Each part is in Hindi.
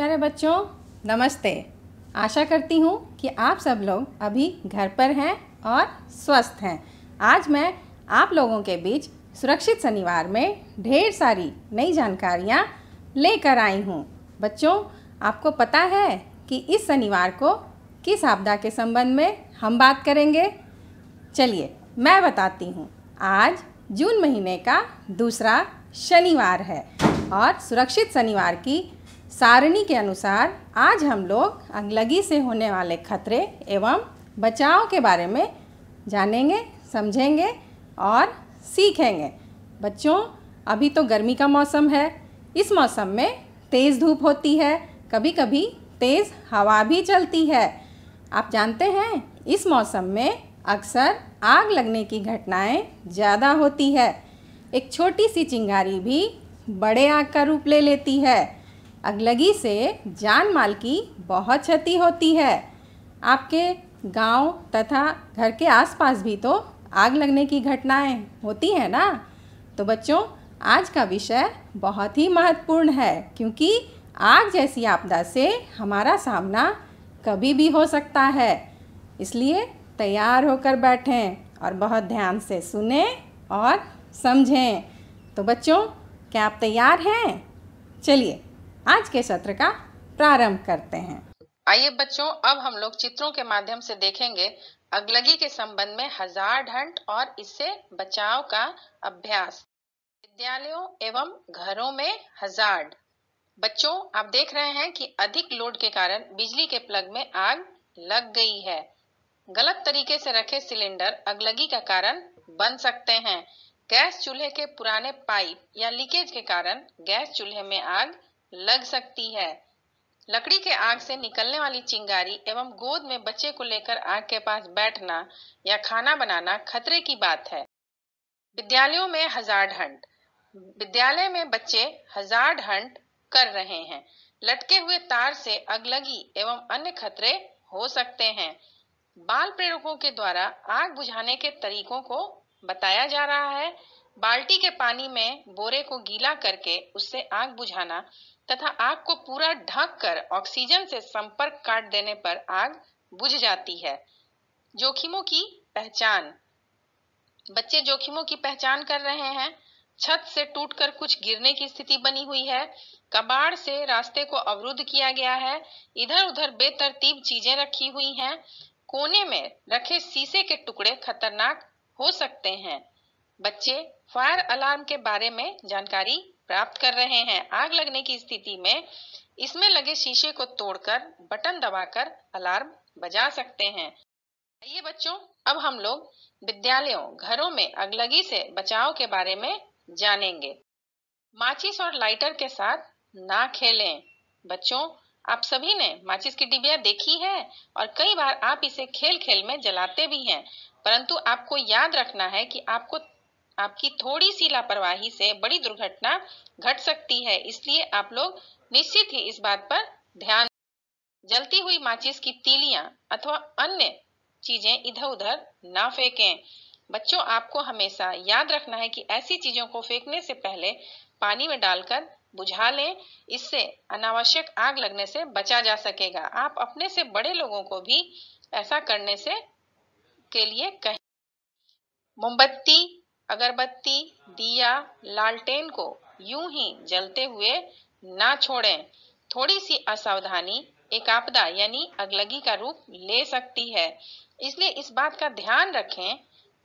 प्यारे बच्चों, नमस्ते। आशा करती हूँ कि आप सब लोग अभी घर पर हैं और स्वस्थ हैं। आज मैं आप लोगों के बीच सुरक्षित शनिवार में ढेर सारी नई जानकारियाँ लेकर आई हूँ। बच्चों, आपको पता है कि इस शनिवार को किस आपदा के संबंध में हम बात करेंगे? चलिए मैं बताती हूँ। आज जून महीने का दूसरा शनिवार है और सुरक्षित शनिवार की सारणी के अनुसार आज हम लोग अगलगी से होने वाले खतरे एवं बचाव के बारे में जानेंगे, समझेंगे और सीखेंगे। बच्चों, अभी तो गर्मी का मौसम है। इस मौसम में तेज़ धूप होती है, कभी कभी तेज़ हवा भी चलती है। आप जानते हैं, इस मौसम में अक्सर आग लगने की घटनाएं ज़्यादा होती है। एक छोटी सी चिंगारी भी बड़े आग का रूप ले लेती है। अगलगी से जान माल की बहुत क्षति होती है। आपके गांव तथा घर के आसपास भी तो आग लगने की घटनाएं होती हैं ना। तो बच्चों, आज का विषय बहुत ही महत्वपूर्ण है, क्योंकि आग जैसी आपदा से हमारा सामना कभी भी हो सकता है। इसलिए तैयार होकर बैठें और बहुत ध्यान से सुनें और समझें। तो बच्चों, क्या आप तैयार हैं? चलिए आज के सत्र का प्रारंभ करते हैं। आइए बच्चों, अब हम लोग चित्रों के माध्यम से देखेंगे अगलगी के संबंध में हजार्ड हंट और इससे बचाव का अभ्यास। विद्यालयों एवं घरों में हजार्ड। बच्चों, आप देख रहे हैं कि अधिक लोड के कारण बिजली के प्लग में आग लग गई है। गलत तरीके से रखे सिलेंडर अगलगी का कारण बन सकते हैं। गैस चूल्हे के पुराने पाइप या लीकेज के कारण गैस चूल्हे में आग लग सकती है। लकड़ी के आग से निकलने वाली चिंगारी एवं गोद में बच्चे को लेकर आग के पास बैठना या खाना बनाना खतरे की बात है। विद्यालयों में हजार्ड हंट। विद्यालय में बच्चे हजार्ड हंट कर रहे हैं। लटके हुए तार से अगलगी एवं अन्य खतरे हो सकते हैं। बाल प्रेरकों के द्वारा आग बुझाने के तरीकों को बताया जा रहा है। बाल्टी के पानी में बोरे को गीला करके उससे आग बुझाना तथा आग को पूरा ढक कर ऑक्सीजन से संपर्क काट देने पर आग बुझ जाती है। जोखिमों की पहचान। बच्चे जोखिमों की पहचान कर रहे हैं। छत से टूटकर कुछ गिरने की स्थिति बनी हुई है। कबाड़ से रास्ते को अवरुद्ध किया गया है। इधर उधर बेतरतीब चीजें रखी हुई हैं। कोने में रखे शीशे के टुकड़े खतरनाक हो सकते हैं। बच्चे फायर अलार्म के बारे में जानकारी प्राप्त कर रहे हैं। आग लगने की स्थिति में इसमें लगे शीशे को तोड़कर बटन दबाकर अलार्म बजा सकते हैं। आइए बच्चों, अब हम लोग विद्यालयों, घरों में अगलगी से बचाव के बारे में जानेंगे। माचिस और लाइटर के साथ ना खेलें। बच्चों, आप सभी ने माचिस की डिबिया देखी है और कई बार आप इसे खेल खेल में जलाते भी हैं, परंतु आपको याद रखना है कि आपकी थोड़ी सी लापरवाही से बड़ी दुर्घटना घट सकती है। इसलिए आप लोग निश्चित ही इस बात पर ध्यान। जलती हुई माचिस की तीलियां अथवा अन्य चीजें इधर उधर ना फेंकें। बच्चों, आपको हमेशा याद रखना है कि ऐसी चीजों को फेंकने से पहले पानी में डालकर बुझा लें। इससे अनावश्यक आग लगने से बचा जा सकेगा। आप अपने से बड़े लोगों को भी ऐसा करने से के लिए कहें। मोमबत्ती, अगरबत्ती, दिया, लालटेन को यूं ही जलते हुए ना छोड़ें। थोड़ी सी असावधानी एक आपदा यानी अगलगी का रूप ले सकती है। इसलिए इस बात का ध्यान रखें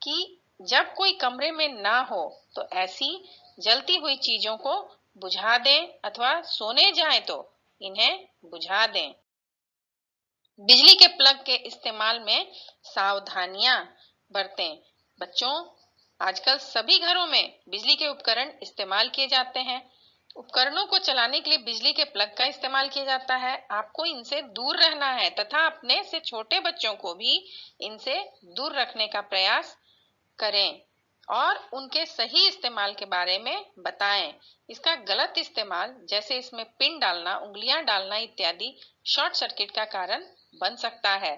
कि जब कोई कमरे में ना हो तो ऐसी जलती हुई चीजों को बुझा दें अथवा सोने जाएं तो इन्हें बुझा दें। बिजली के प्लग के इस्तेमाल में सावधानियां बरतें। बच्चों, आजकल सभी घरों में बिजली के उपकरण इस्तेमाल किए जाते हैं। उपकरणों को चलाने के लिए बिजली के प्लग का इस्तेमाल किया जाता है। आपको इनसे दूर रहना है तथा अपने से छोटे बच्चों को भी इनसे दूर रखने का प्रयास करें और उनके सही इस्तेमाल के बारे में बताएं। इसका गलत इस्तेमाल, जैसे इसमें पिन डालना, उंगलियां डालना इत्यादि, शॉर्ट सर्किट का कारण बन सकता है।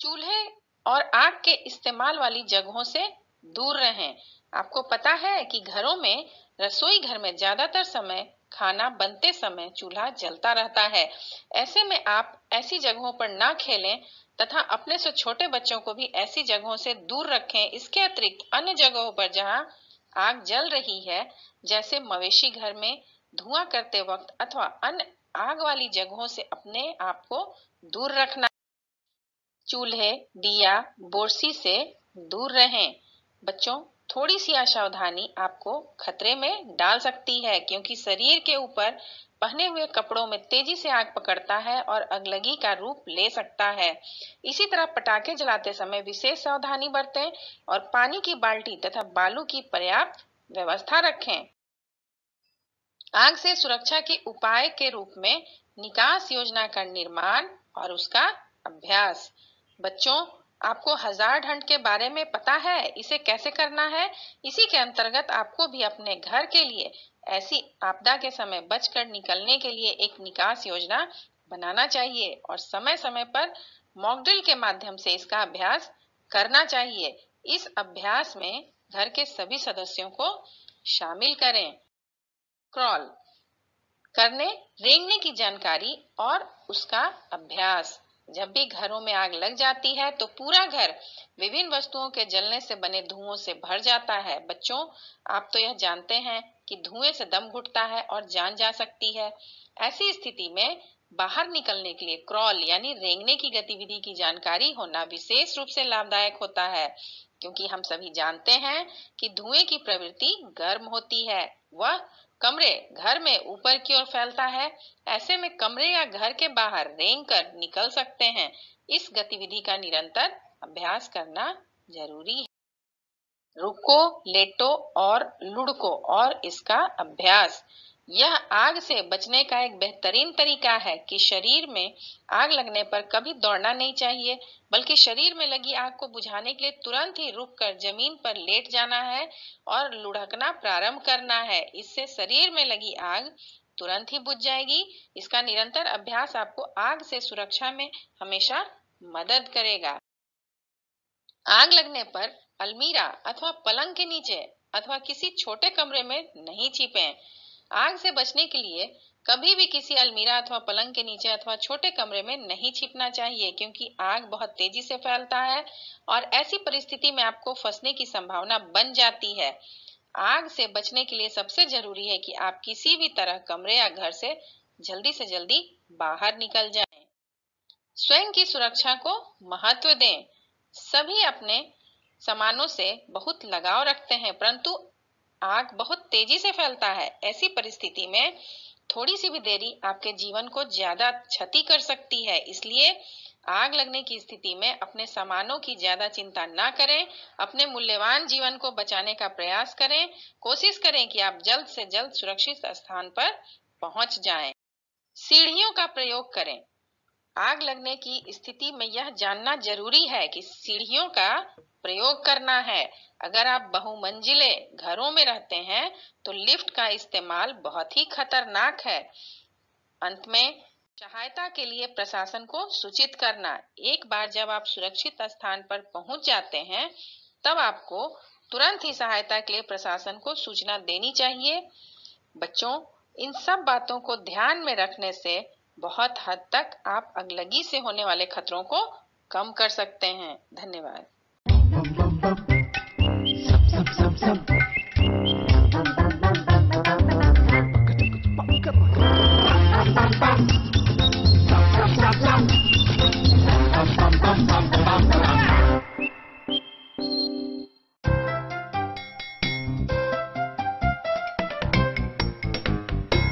चूल्हे और आग के इस्तेमाल वाली जगहों से दूर रहें। आपको पता है कि घरों में रसोई घर में ज्यादातर समय खाना बनते समय चूल्हा जलता रहता है। ऐसे में आप ऐसी जगहों पर ना खेलें तथा अपने से छोटे बच्चों को भी ऐसी जगहों से दूर रखें। इसके अतिरिक्त अन्य जगहों पर जहां आग जल रही है, जैसे मवेशी घर में धुआं करते वक्त अथवा अन्य आग वाली जगहों से अपने आप को दूर रखना। चूल्हे, दिया, बोरसी से दूर रहें। बच्चों, थोड़ी सी असावधानी आपको खतरे में डाल सकती है, क्योंकि शरीर के ऊपर पहने हुए कपड़ों में तेजी से आग पकड़ता है और अगलगी का रूप ले सकता है। इसी तरह पटाखे जलाते समय विशेष सावधानी बरतें और पानी की बाल्टी तथा बालू की पर्याप्त व्यवस्था रखें। आग से सुरक्षा के उपाय के रूप में निकास योजना का निर्माण और उसका अभ्यास। बच्चों, आपको हजार ढंड के बारे में पता है, इसे कैसे करना है? इसी के अंतर्गत आपको भी अपने घर के लिए ऐसी आपदा के समय बचकर निकलने के लिए एक निकास योजना बनाना चाहिए और समय समय पर मॉक ड्रिल के माध्यम से इसका अभ्यास करना चाहिए। इस अभ्यास में घर के सभी सदस्यों को शामिल करें। क्रॉल करने, रेंगने की जानकारी और उसका अभ्यास। जब भी घरों में आग लग जाती है तो पूरा घर विभिन्न वस्तुओं के जलने से बने धुओं से भर जाता है। बच्चों, आप तो यह जानते हैं कि धुएं से दम घुटता है और जान जा सकती है। ऐसी स्थिति में बाहर निकलने के लिए क्रॉल यानी रेंगने की गतिविधि की जानकारी होना विशेष रूप से लाभदायक होता है, क्योंकि हम सभी जानते हैं कि धुएं की प्रवृत्ति गर्म होती है। वह कमरे, घर में ऊपर की ओर फैलता है। ऐसे में कमरे या घर के बाहर रेंग कर निकल सकते हैं। इस गतिविधि का निरंतर अभ्यास करना जरूरी है। रुको, लेटो और लुढ़को और इसका अभ्यास। यह आग से बचने का एक बेहतरीन तरीका है कि शरीर में आग लगने पर कभी दौड़ना नहीं चाहिए, बल्कि शरीर में लगी आग को बुझाने के लिए तुरंत ही रुककर जमीन पर लेट जाना है और लुढ़कना प्रारंभ करना है। इससे शरीर में लगी आग तुरंत ही बुझ जाएगी। इसका निरंतर अभ्यास आपको आग से सुरक्षा में हमेशा मदद करेगा। आग लगने पर अलमीरा अथवा पलंग के नीचे अथवा किसी छोटे कमरे में नहीं छिपें। आग से बचने के लिए कभी भी किसी अलमीरा अथवा पलंग के नीचे अथवा छोटे कमरे में नहीं छिपना चाहिए, क्योंकि आग बहुत तेजी से फैलता है और ऐसी परिस्थिति में आपको फंसने की संभावना बन जाती है। आग से बचने के लिए सबसे जरूरी है कि आप किसी भी तरह कमरे या घर से जल्दी बाहर निकल जाएं। स्वयं की सुरक्षा को महत्व दें। सभी अपने सामानों से बहुत लगाव रखते हैं, परंतु आग बहुत तेजी से फैलता है। ऐसी परिस्थिति में थोड़ी सी भी देरी आपके जीवन को ज्यादा क्षति कर सकती है। इसलिए आग लगने की स्थिति में अपने सामानों की ज्यादा चिंता ना करें। अपने मूल्यवान जीवन को बचाने का प्रयास करें। कोशिश करें कि आप जल्द से जल्द सुरक्षित स्थान पर पहुंच जाएं। सीढ़ियों का प्रयोग करें। आग लगने की स्थिति में यह जानना जरूरी है कि सीढ़ियों का प्रयोग करना है। अगर आप बहुमंजिले घरों में रहते हैं तो लिफ्ट का इस्तेमाल बहुत ही खतरनाक है। अंत में सहायता के लिए प्रशासन को सूचित करना। एक बार जब आप सुरक्षित स्थान पर पहुंच जाते हैं, तब आपको तुरंत ही सहायता के लिए प्रशासन को सूचना देनी चाहिए। बच्चों, इन सब बातों को ध्यान में रखने से बहुत हद तक आप अगलगी से होने वाले खतरों को कम कर सकते हैं। धन्यवाद।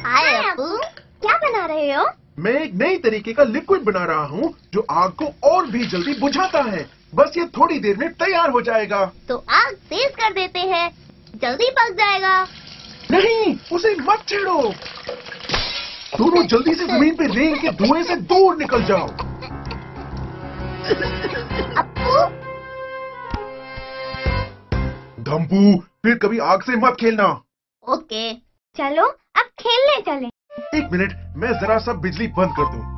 हाय अप्पू, क्या बना रहे हो? मैं एक नई तरीके का लिक्विड बना रहा हूँ जो आग को और भी जल्दी बुझाता है। बस ये थोड़ी देर में तैयार हो जाएगा। तो आग तेज कर देते हैं, जल्दी पक जाएगा। नहीं, उसे मत छेड़ो। दोनों जल्दी से जमीन पे रेंग के धुएं से दूर निकल जाओ। अप्पू, धम्पू, फिर कभी आग से मत खेलना। ओके, चलो अब खेलने चलें। एक मिनट, मैं जरा सा बिजली बंद कर दूं।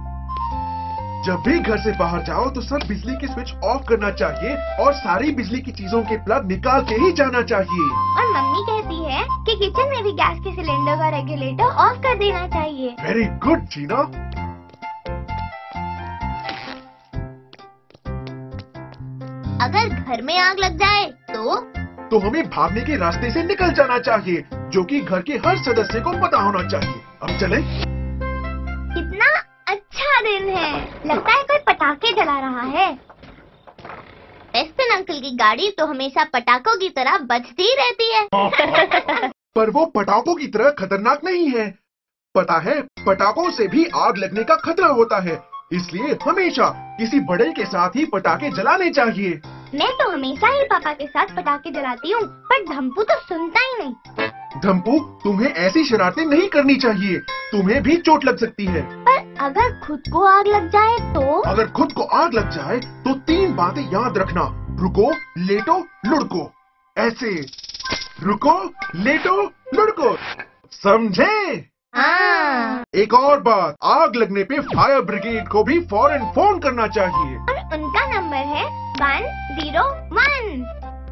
जब भी घर से बाहर जाओ तो सब बिजली के स्विच ऑफ करना चाहिए और सारी बिजली की चीजों के प्लग निकाल के ही जाना चाहिए। और मम्मी कहती है कि किचन में भी गैस के सिलेंडर का रेगुलेटर ऑफ कर देना चाहिए। वेरी गुड जीना। अगर घर में आग लग जाए तो हमें भागने के रास्ते से निकल जाना चाहिए, जो कि घर के हर सदस्य को पता होना चाहिए। अब चलें? कितना अच्छा दिन है, लगता है कोई पटाखे जला रहा है। एस्टन अंकल की गाड़ी तो हमेशा पटाखों की तरह बजती रहती है। पर वो पटाखों की तरह खतरनाक नहीं है। पता है, पटाखों से भी आग लगने का खतरा होता है, इसलिए हमेशा किसी बड़े के साथ ही पटाखे जलाने चाहिए। मैं तो हमेशा ही पापा के साथ पटाखे जलाती हूँ, पर धम्पू तो सुनता ही नहीं। धम्पू, तुम्हें ऐसी शरारतें नहीं करनी चाहिए, तुम्हें भी चोट लग सकती है। पर अगर खुद को आग लग जाए तो? अगर खुद को आग लग जाए तो 3 बातें याद रखना। रुको, लेटो, लुढ़को। ऐसे रुको, लेटो, लुढ़को। समझे? हाँ। एक और बात, आग लगने पे फायर ब्रिगेड को भी फौरन फोन करना चाहिए। और उनका नंबर है 101।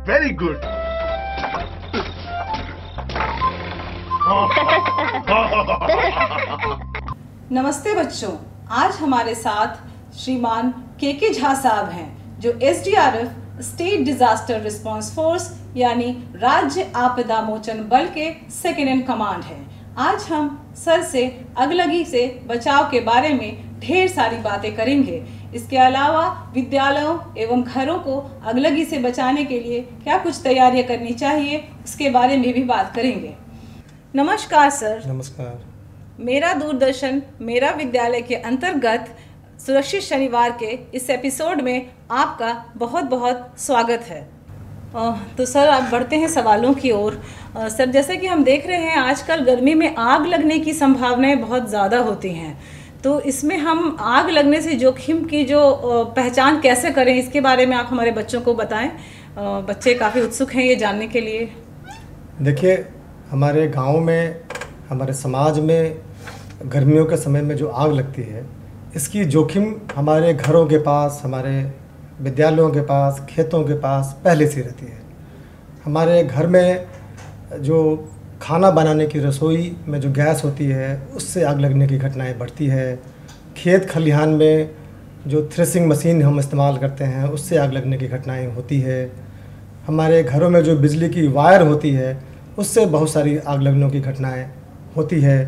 Very good. नमस्ते बच्चों, आज हमारे साथ श्रीमान के झा साहब हैं, जो SDRF state disaster response force यानी राज्य आपदा मोचन बल के सेकेंड इन कमांड हैं। आज हम सर से अगलगी से बचाव के बारे में ढेर सारी बातें करेंगे। इसके अलावा विद्यालयों एवं घरों को अगलगी से बचाने के लिए क्या कुछ तैयारियां करनी चाहिए, उसके बारे में भी बात करेंगे। नमस्कार सर। नमस्कार। मेरा दूरदर्शन मेरा विद्यालय के अंतर्गत सुरक्षित शनिवार के इस एपिसोड में आपका बहुत बहुत स्वागत है। तो सर, आप बढ़ते हैं सवालों की ओर। सर, जैसे कि हम देख रहे हैं आजकल गर्मी में आग लगने की संभावनाएं बहुत ज़्यादा होती हैं, तो इसमें हम आग लगने से जोखिम की जो पहचान कैसे करें, इसके बारे में आप हमारे बच्चों को बताएं। बच्चे काफ़ी उत्सुक हैं ये जानने के लिए। देखिए, हमारे गांव में, हमारे समाज में गर्मियों के समय में जो आग लगती है, इसकी जोखिम हमारे घरों के पास, हमारे विद्यालयों के पास, खेतों के पास पहले से रहती है। हमारे घर में जो खाना बनाने की रसोई में जो गैस होती है, उससे आग लगने की घटनाएं बढ़ती है। खेत खलिहान में जो थ्रेसिंग मशीन हम इस्तेमाल करते हैं, उससे आग लगने की घटनाएं होती है। हमारे घरों में जो बिजली की वायर होती है, उससे बहुत सारी आग लगने की घटनाएं होती है।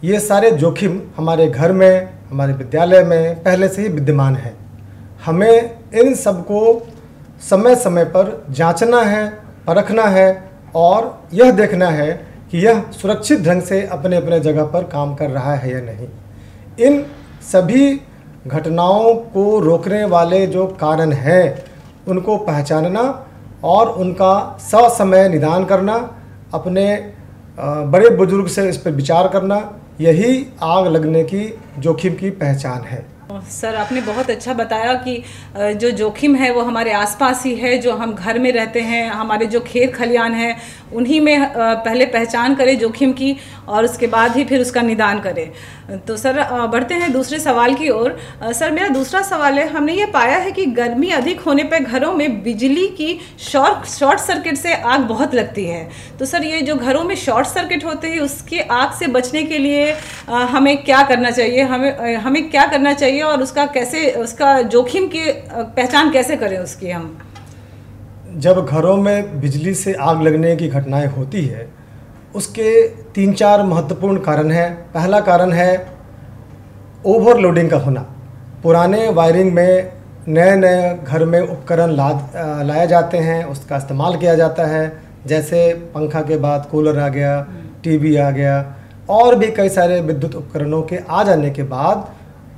ये सारे जोखिम हमारे घर में, हमारे विद्यालय में पहले से ही विद्यमान है। हमें इन सब को समय समय पर जांचना है, परखना है और यह देखना है कि यह सुरक्षित ढंग से अपने अपने जगह पर काम कर रहा है या नहीं। इन सभी घटनाओं को रोकने वाले जो कारण हैं, उनको पहचानना और उनका ससमय निदान करना, अपने बड़े बुजुर्ग से इस पर विचार करना, यही आग लगने की जोखिम की पहचान है। सर, आपने बहुत अच्छा बताया कि जो जोखिम है वो हमारे आसपास ही है, जो हम घर में रहते हैं, हमारे जो खेत खलियान हैं, उन्हीं में पहले पहचान करें जोखिम की और उसके बाद ही फिर उसका निदान करें। तो सर, बढ़ते हैं दूसरे सवाल की ओर। सर, मेरा दूसरा सवाल है, हमने ये पाया है कि गर्मी अधिक होने पर घरों में बिजली की शॉर्ट सर्किट से आग बहुत लगती है। तो सर, ये जो घरों में शॉर्ट सर्किट होते हैं, उसके आग से बचने के लिए हमें क्या करना चाहिए, हमें क्या करना चाहिए और उसका जोखिम की पहचान कैसे करें उसकी हम? जब घरों में बिजली से आग लगने की घटनाएं होती है, उसके 3-4 महत्वपूर्ण कारण हैं। पहला कारण है ओवरलोडिंग का होना। पुराने वायरिंग में नए नए घर में उपकरण लाए जाते हैं, उसका इस्तेमाल किया जाता है। जैसे पंखा के बाद कूलर आ गया, टीवी आ गया और भी कई सारे विद्युत उपकरणों के आ जाने के बाद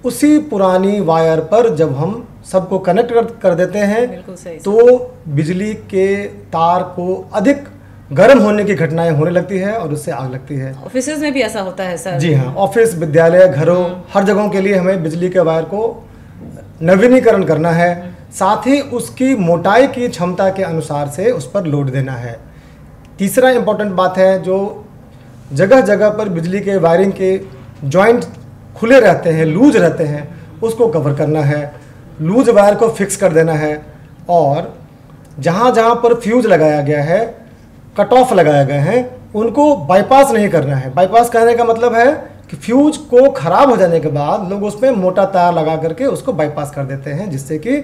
उसी पुरानी वायर पर जब हम सबको कनेक्ट कर देते हैं, तो बिजली के तार को अधिक गर्म होने की घटनाएं होने लगती है और उससे आग लगती है। ऑफिस में भी ऐसा होता है सर? जी हाँ, ऑफिस, विद्यालय, घरों, हर जगहों के लिए हमें बिजली के वायर को नवीनीकरण करना है। साथ ही उसकी मोटाई की क्षमता के अनुसार से उस पर लोड देना है। तीसरा इम्पोर्टेंट बात है, जो जगह जगह पर बिजली के वायरिंग के जॉइंट खुले रहते हैं, लूज रहते हैं, उसको कवर करना है, लूज वायर को फिक्स कर देना है, और जहाँ जहाँ पर फ्यूज़ लगाया गया है, कट ऑफ लगाया गया है, उनको बाईपास नहीं करना है। बाईपास करने का मतलब है कि फ्यूज को ख़राब हो जाने के बाद लोग उसमें मोटा तार लगा करके उसको बाईपास कर देते हैं, जिससे कि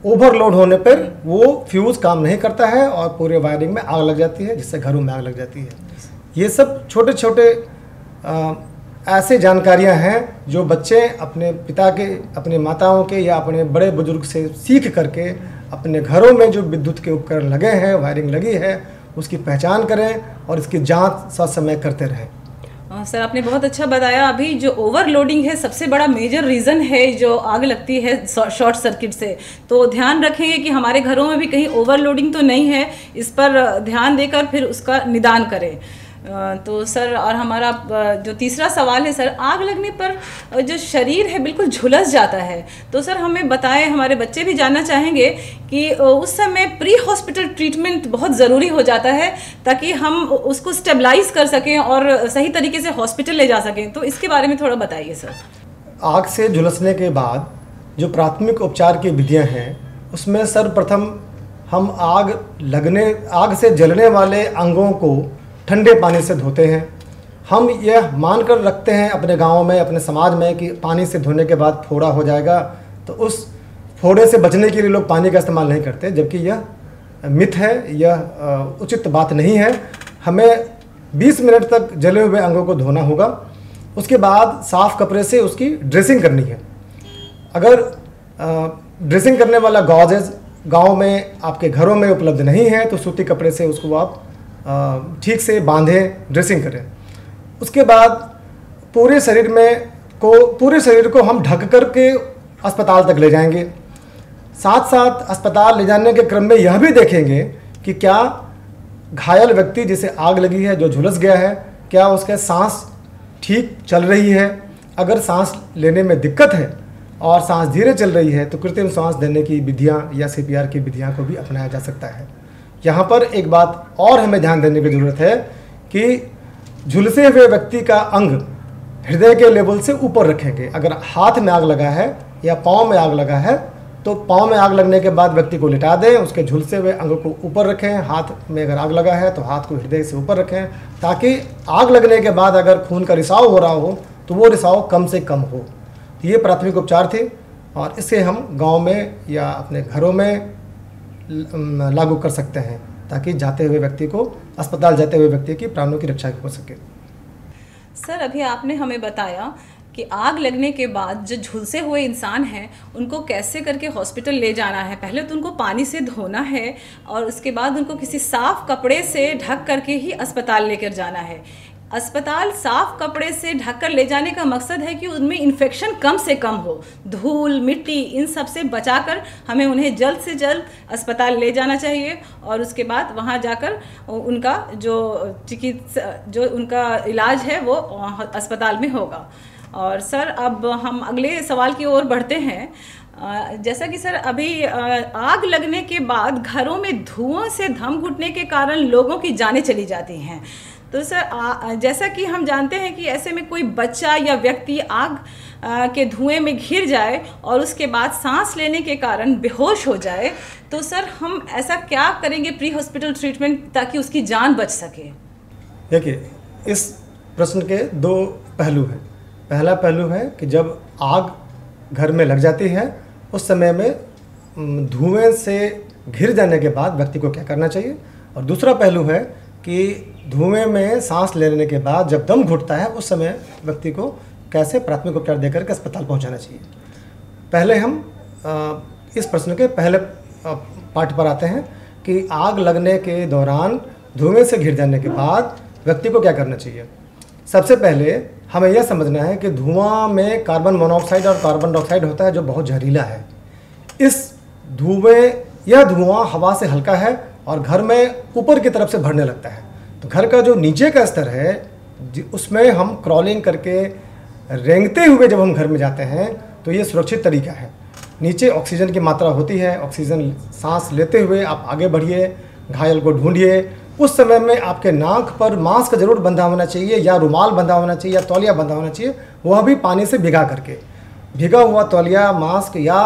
ओवरलोड होने पर वो फ्यूज़ काम नहीं करता है और पूरे वायरिंग में आग लग जाती है, जिससे घरों में आग लग जाती है। ये सब छोटे छोटे ऐसे जानकारियां हैं जो बच्चे अपने पिता के, अपने माताओं के या अपने बड़े बुजुर्ग से सीख करके अपने घरों में जो विद्युत के उपकरण लगे हैं, वायरिंग लगी है, उसकी पहचान करें और इसकी जांच ससमय करते रहें। सर आपने बहुत अच्छा बताया। अभी जो ओवरलोडिंग है सबसे बड़ा मेजर रीज़न है जो आग लगती है शॉर्ट सर्किट से, तो ध्यान रखेंगे कि हमारे घरों में भी कहीं ओवरलोडिंग तो नहीं है, इस पर ध्यान देकर फिर उसका निदान करें। तो सर, और हमारा जो तीसरा सवाल है सर, आग लगने पर जो शरीर है बिल्कुल झुलस जाता है, तो सर हमें बताएं, हमारे बच्चे भी जानना चाहेंगे कि उस समय प्री हॉस्पिटल ट्रीटमेंट बहुत ज़रूरी हो जाता है ताकि हम उसको स्टेबलाइज कर सकें और सही तरीके से हॉस्पिटल ले जा सकें, तो इसके बारे में थोड़ा बताइए सर। आग से झुलसने के बाद जो प्राथमिक उपचार की विधियाँ हैं, उसमें सर्वप्रथम हम आग से जलने वाले अंगों को ठंडे पानी से धोते हैं। हम यह मानकर रखते हैं अपने गाँव में, अपने समाज में, कि पानी से धोने के बाद फोड़ा हो जाएगा, तो उस फोड़े से बचने के लिए लोग पानी का इस्तेमाल नहीं करते, जबकि यह मिथ है, यह उचित बात नहीं है। हमें 20 मिनट तक जले हुए अंगों को धोना होगा। उसके बाद साफ़ कपड़े से उसकी ड्रेसिंग करनी है। अगर ड्रेसिंग करने वाला गॉजेज गाँव में आपके घरों में उपलब्ध नहीं है तो सूती कपड़े से उसको आप ठीक से बांधें, ड्रेसिंग करें। उसके बाद पूरे शरीर को हम ढक कर के अस्पताल तक ले जाएंगे। साथ साथ अस्पताल ले जाने के क्रम में यह भी देखेंगे कि क्या घायल व्यक्ति जिसे आग लगी है, जो झुलस गया है, क्या उसके सांस ठीक चल रही है। अगर सांस लेने में दिक्कत है और सांस धीरे चल रही है तो कृत्रिम सांस देने की विधियाँ या CPR की विधियाँ को भी अपनाया जा सकता है। यहाँ पर एक बात और हमें ध्यान देने की ज़रूरत है कि झुलसे हुए व्यक्ति का अंग हृदय के लेवल से ऊपर रखेंगे। अगर हाथ में आग लगा है या पाँव में आग लगा है तो पाँव में आग लगने के बाद व्यक्ति को लिटा दें, उसके झुलसे हुए अंग को ऊपर रखें। हाथ में अगर आग लगा है तो हाथ को हृदय से ऊपर रखें, ताकि आग लगने के बाद अगर खून का रिसाव हो रहा हो तो वो रिसाव कम से कम हो। ये प्राथमिक उपचार थे और इसे हम गाँव में या अपने घरों में लागू कर सकते हैं, ताकि जाते हुए व्यक्ति को, अस्पताल जाते हुए व्यक्ति की प्राणों की रक्षा हो सके। सर अभी आपने हमें बताया कि आग लगने के बाद जो झुलसे हुए इंसान हैं उनको कैसे करके हॉस्पिटल ले जाना है। पहले तो उनको पानी से धोना है और उसके बाद उनको किसी साफ़ कपड़े से ढक करके ही अस्पताल लेकर जाना है। अस्पताल साफ़ कपड़े से ढककर ले जाने का मकसद है कि उनमें इन्फेक्शन कम से कम हो, धूल मिट्टी इन सब से बचाकर हमें उन्हें जल्द से जल्द अस्पताल ले जाना चाहिए और उसके बाद वहां जाकर उनका जो उनका इलाज है वो अस्पताल में होगा। और सर अब हम अगले सवाल की ओर बढ़ते हैं। जैसा कि सर अभी आग लगने के बाद घरों में धुआं से दम घुटने के कारण लोगों की जानें चली जाती हैं, तो सर जैसा कि हम जानते हैं कि ऐसे में कोई बच्चा या व्यक्ति आग के धुएं में घिर जाए और उसके बाद सांस लेने के कारण बेहोश हो जाए, तो सर हम ऐसा क्या करेंगे प्री हॉस्पिटल ट्रीटमेंट ताकि उसकी जान बच सके? देखिए, इस प्रश्न के दो पहलू हैं। पहला पहलू है कि जब आग घर में लग जाती है उस समय में धुएं से घिर जाने के बाद व्यक्ति को क्या करना चाहिए, और दूसरा पहलू है कि धुएं में सांस लेने के बाद जब दम घुटता है उस समय व्यक्ति को कैसे प्राथमिक उपचार देकर के अस्पताल पहुंचाना चाहिए। पहले हम इस प्रश्न के पहले पार्ट पर आते हैं कि आग लगने के दौरान धुएं से घिर जाने के बाद व्यक्ति को क्या करना चाहिए। सबसे पहले हमें यह समझना है कि धुआं में कार्बन मोनोऑक्साइड और कार्बन डाइऑक्साइड होता है जो बहुत जहरीला है। यह धुआं हवा से हल्का है और घर में ऊपर की तरफ से भरने लगता है, तो घर का जो नीचे का स्तर है उसमें हम क्रॉलिंग करके रेंगते हुए जब हम घर में जाते हैं तो ये सुरक्षित तरीका है। नीचे ऑक्सीजन की मात्रा होती है, ऑक्सीजन सांस लेते हुए आप आगे बढ़िए, घायल को ढूंढिए, उस समय में आपके नाक पर मास्क जरूर बंधा होना चाहिए, या रुमाल बंधा होना चाहिए, या तौलिया बंधा होना चाहिए, वह भी पानी से भिगा करके। भिगा हुआ तौलिया, मास्क या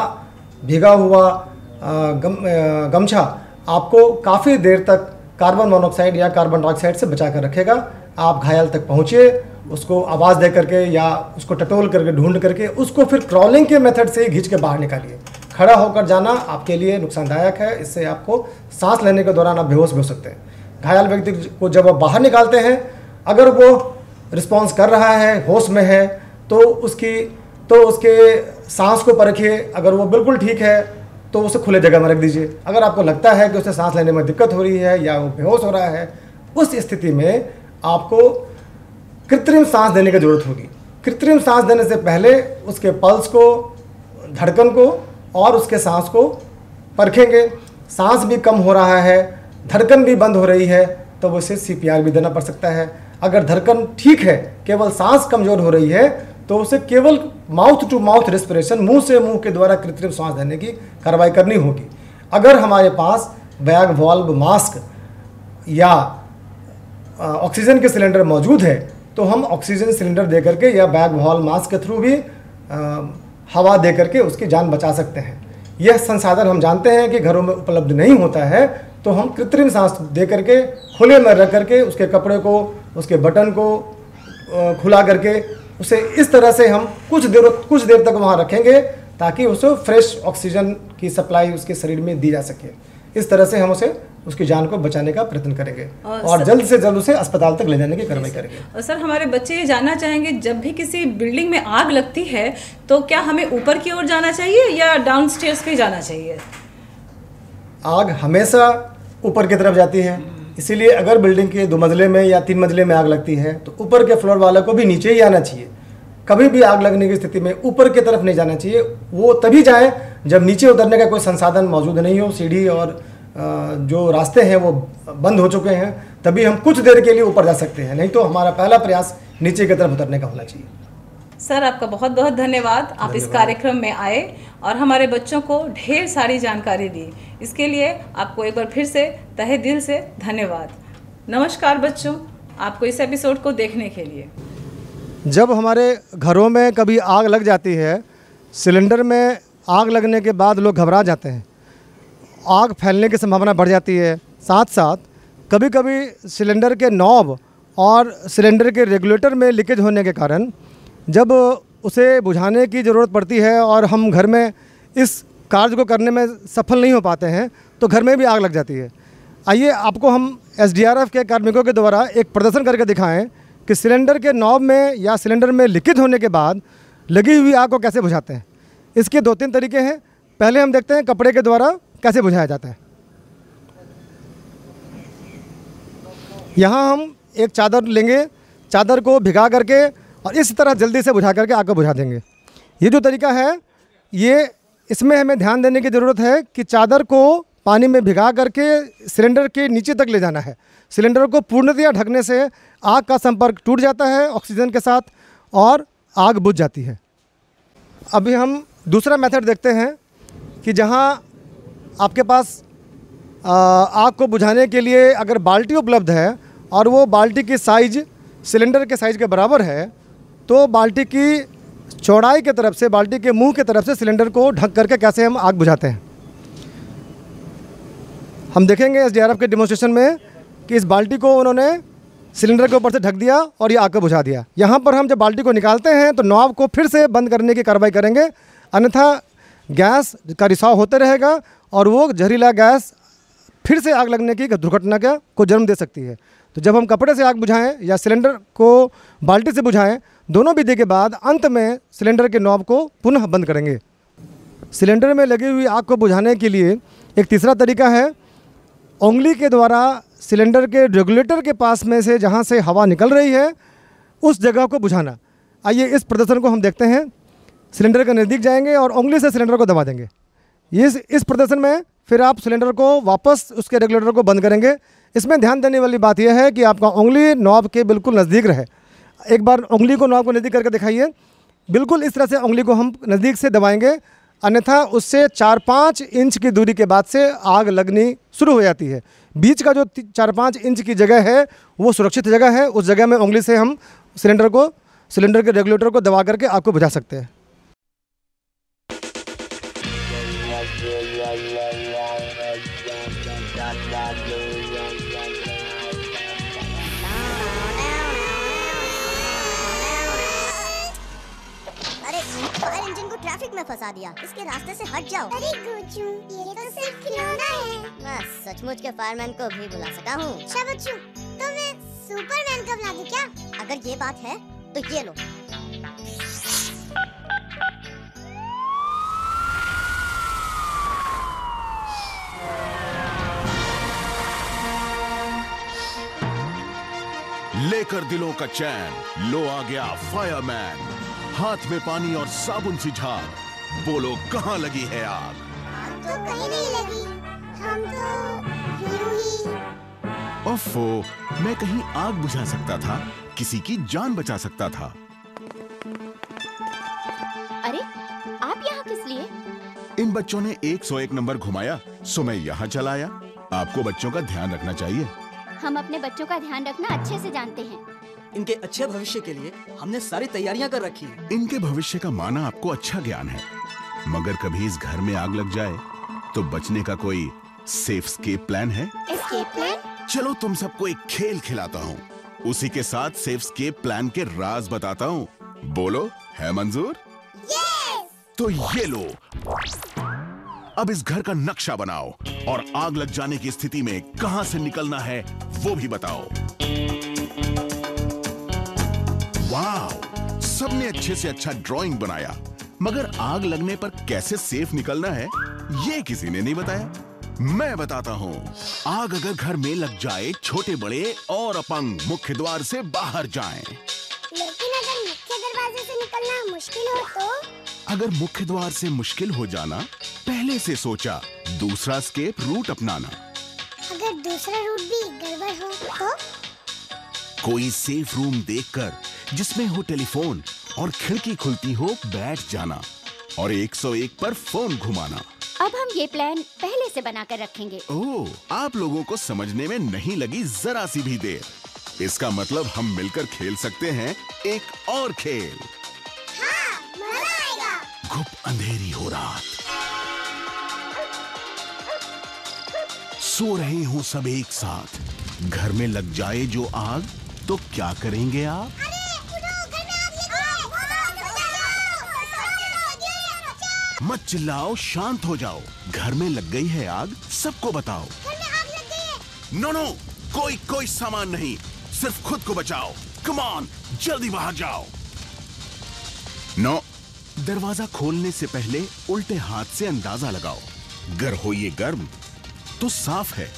भिगा हुआ गमछा आपको काफ़ी देर तक कार्बन मोनोऑक्साइड या कार्बन डाइऑक्साइड से बचा कर रखेगा। आप घायल तक पहुँचिए, उसको आवाज़ दे करके या उसको टटोल करके ढूंढ करके उसको फिर क्रॉलिंग के मेथड से ही खींच के बाहर निकालिए। खड़ा होकर जाना आपके लिए नुकसानदायक है, इससे आपको सांस लेने के दौरान आप बेहोश भी हो सकते हैं। घायल व्यक्ति को जब आप बाहर निकालते हैं, अगर वो रिस्पॉन्स कर रहा है, होश में है, तो उसके सांस को परखिए। अगर वो बिल्कुल ठीक है तो उसे खुले जगह में रख दीजिए। अगर आपको लगता है कि उसे सांस लेने में दिक्कत हो रही है या वो बेहोश हो रहा है, उस स्थिति में आपको कृत्रिम सांस देने की ज़रूरत होगी। कृत्रिम सांस देने से पहले उसके पल्स को, धड़कन को और उसके सांस को परखेंगे। सांस भी कम हो रहा है, धड़कन भी बंद हो रही है, तो उसे CPR भी देना पड़ सकता है। अगर धड़कन ठीक है, केवल सांस कमज़ोर हो रही है, तो उसे केवल माउथ टू माउथ रेस्पिरेशन, मुंह से मुंह के द्वारा कृत्रिम सांस देने की कार्रवाई करनी होगी। अगर हमारे पास बैग वॉल्व मास्क या ऑक्सीजन के सिलेंडर मौजूद है, तो हम ऑक्सीजन सिलेंडर दे करके या बैग वॉल्व मास्क के थ्रू भी हवा दे करके उसकी जान बचा सकते हैं। यह संसाधन हम जानते हैं कि घरों में उपलब्ध नहीं होता है, तो हम कृत्रिम सांस दे करके खुले में रख करके उसके कपड़े को, उसके बटन को खुला करके उसे इस तरह से हम कुछ देर तक वहाँ रखेंगे, ताकि उसे फ्रेश ऑक्सीजन की सप्लाई उसके शरीर में दी जा सके। इस तरह से हम उसकी जान को बचाने का प्रयत्न करेंगे और जल्द से जल्द उसे अस्पताल तक ले जाने की कार्रवाई करेंगे। और सर, हमारे बच्चे ये जानना चाहेंगे, जब भी किसी बिल्डिंग में आग लगती है तो क्या हमें ऊपर की ओर जाना चाहिए या डाउनस्टेयर्स पे जाना चाहिए? आग हमेशा ऊपर की तरफ जाती है, इसीलिए अगर बिल्डिंग के 2 मंजिले में या 3 मंजिले में आग लगती है तो ऊपर के फ्लोर वाले को भी नीचे ही आना चाहिए। कभी भी आग लगने की स्थिति में ऊपर की तरफ नहीं जाना चाहिए। वो तभी जाए जब नीचे उतरने का कोई संसाधन मौजूद नहीं हो, सीढ़ी और जो रास्ते हैं वो बंद हो चुके हैं, तभी हम कुछ देर के लिए ऊपर जा सकते हैं, नहीं तो हमारा पहला प्रयास नीचे की तरफ उतरने का होना चाहिए। सर, आपका बहुत बहुत धन्यवाद। आप इस कार्यक्रम में आए और हमारे बच्चों को ढेर सारी जानकारी दी। इसके लिए आपको एक बार फिर से तहे दिल से धन्यवाद। नमस्कार बच्चों, आपको इस एपिसोड को देखने के लिए। जब हमारे घरों में कभी आग लग जाती है, सिलेंडर में आग लगने के बाद लोग घबरा जाते हैं, आग फैलने की संभावना बढ़ जाती है। साथ साथ कभी कभी सिलेंडर के नॉब और सिलेंडर के रेगुलेटर में लीकेज होने के कारण जब उसे बुझाने की ज़रूरत पड़ती है और हम घर में इस कार्य को करने में सफल नहीं हो पाते हैं, तो घर में भी आग लग जाती है। आइए आपको हम SDRF के कार्मिकों के द्वारा एक प्रदर्शन करके दिखाएं कि सिलेंडर के नॉब में या सिलेंडर में लीकेज होने के बाद लगी हुई आग को कैसे बुझाते हैं। इसके 2-3 तरीके हैं। पहले हम देखते हैं कपड़े के द्वारा कैसे बुझाया जाता है। यहाँ हम एक चादर लेंगे, चादर को भिगा करके और इस तरह जल्दी से बुझा करके आग को बुझा देंगे। ये जो तरीका है, ये इसमें हमें ध्यान देने की ज़रूरत है कि चादर को पानी में भिगा करके सिलेंडर के नीचे तक ले जाना है। सिलेंडर को पूर्णतया ढकने से आग का संपर्क टूट जाता है ऑक्सीजन के साथ और आग बुझ जाती है। अभी हम दूसरा मेथड देखते हैं कि जहाँ आपके पास आग को बुझाने के लिए अगर बाल्टी उपलब्ध है और वो बाल्टी की साइज़ सिलेंडर के साइज़ के बराबर है, तो बाल्टी की चौड़ाई के तरफ से, बाल्टी के मुंह के तरफ से सिलेंडर को ढक करके कैसे हम आग बुझाते हैं। हम देखेंगे SDRF के डेमोन्स्ट्रेशन में कि इस बाल्टी को उन्होंने सिलेंडर के ऊपर से ढक दिया और ये आग को बुझा दिया। यहाँ पर हम जब बाल्टी को निकालते हैं तो नॉब को फिर से बंद करने की कार्रवाई करेंगे, अन्यथा गैस का रिसाव होते रहेगा और वो जहरीला गैस फिर से आग लगने की दुर्घटना को जन्म दे सकती है। तो जब हम कपड़े से आग बुझाएं या सिलेंडर को बाल्टी से बुझाएं, दोनों विधि के बाद अंत में सिलेंडर के नॉब को पुनः बंद करेंगे। सिलेंडर में लगी हुई आग को बुझाने के लिए एक तीसरा तरीका है, उंगली के द्वारा सिलेंडर के रेगुलेटर के पास में से जहाँ से हवा निकल रही है उस जगह को बुझाना। आइए इस प्रदर्शन को हम देखते हैं। सिलेंडर के नज़दीक जाएंगे और उंगली से सिलेंडर को दबा देंगे। इस प्रदर्शन में फिर आप सिलेंडर को वापस उसके रेगुलेटर को बंद करेंगे। इसमें ध्यान देने वाली बात यह है कि आपका उंगली नॉब के बिल्कुल नज़दीक रहे। एक बार उंगली को नॉब को नज़दीक करके दिखाइए। बिल्कुल इस तरह से उंगली को हम नज़दीक से दबाएंगे, अन्यथा उससे 4-5 इंच की दूरी के बाद से आग लगनी शुरू हो जाती है। बीच का जो 4-5 इंच की जगह है वो सुरक्षित जगह है, उस जगह में उंगली से हम सिलेंडर के रेगुलेटर को दबा करके आग को बुझा सकते हैं। फायर इंजन को ट्रैफिक में फंसा दिया, इसके रास्ते से हट जाओ। अरे गुच्चू, ये तो सिर्फ खिलौना है। मैं सचमुच के फायरमैन को भी बुला सका हूँ। अच्छा बच्चू, तो मैं सुपरमैन का बुला दूं क्या? अगर ये बात है तो ये लो। लेकर दिलों का चैन, लो आ गया फायरमैन। हाथ में पानी और साबुन सी झाग, बोलो कहाँ लगी है आग? आग तो कहीं नहीं लगी, हम तो यूं ही। ओफो, मैं कहीं आग बुझा सकता था, किसी की जान बचा सकता था। अरे, आप यहाँ किस लिए? इन बच्चों ने 101 नंबर घुमाया, सो मैं यहाँ चला आया। आपको बच्चों का ध्यान रखना चाहिए। हम अपने बच्चों का ध्यान रखना अच्छे से जानते हैं। इनके अच्छे भविष्य के लिए हमने सारी तैयारियां कर रखी हैं। इनके भविष्य का माना आपको अच्छा ज्ञान है, मगर कभी इस घर में आग लग जाए तो बचने का कोई सेफ स्केप प्लान है? Escape plan? चलो तुम सबको एक खेल खिलाता हूँ, उसी के साथ सेफ स्केप प्लान के राज बताता हूँ। बोलो, है मंजूर? यस! तो ये लो, अब इस घर का नक्शा बनाओ और आग लग जाने की स्थिति में कहां से निकलना है वो भी बताओ। वाह, सबने अच्छे से अच्छा ड्राइंग बनाया, मगर आग लगने पर कैसे सेफ निकलना है ये किसी ने नहीं बताया। मैं बताता हूँ। आग अगर घर में लग जाए, छोटे बड़े और अपंग मुख्य द्वार से बाहर जाएं। लेकिन अगर मुख्य दरवाजे से निकलना मुश्किल हो तो? अगर मुख्य द्वार से मुश्किल हो जाना, पहले से सोचा दूसरा स्केप रूट अपनाना। अगर दूसरा रूट भी गड़बड़ हो तो? कोई सेफ रूम देखकर जिसमें हो टेलीफोन और खिड़की खुलती हो बैठ जाना और 101 पर फोन घुमाना। अब हम ये प्लान पहले से बनाकर रखेंगे। ओह, आप लोगों को समझने में नहीं लगी जरा सी भी देर। इसका मतलब हम मिलकर खेल सकते हैं एक और खेल। हाँ, मजा आएगा। घुप अंधेरी हो रात, सो रहे हो सब एक साथ, घर में लग जाए जो आग तो क्या करेंगे आप? मत चिल्लाओ, शांत हो जाओ। घर में लग गई है आग, सबको बताओ। घर में आग लग गई है। नो नो, कोई सामान नहीं, सिर्फ खुद को बचाओ। कम ऑन, जल्दी बाहर जाओ। नो, दरवाजा खोलने से पहले उल्टे हाथ से अंदाजा लगाओ। घर हो ये गर्म तो साफ है,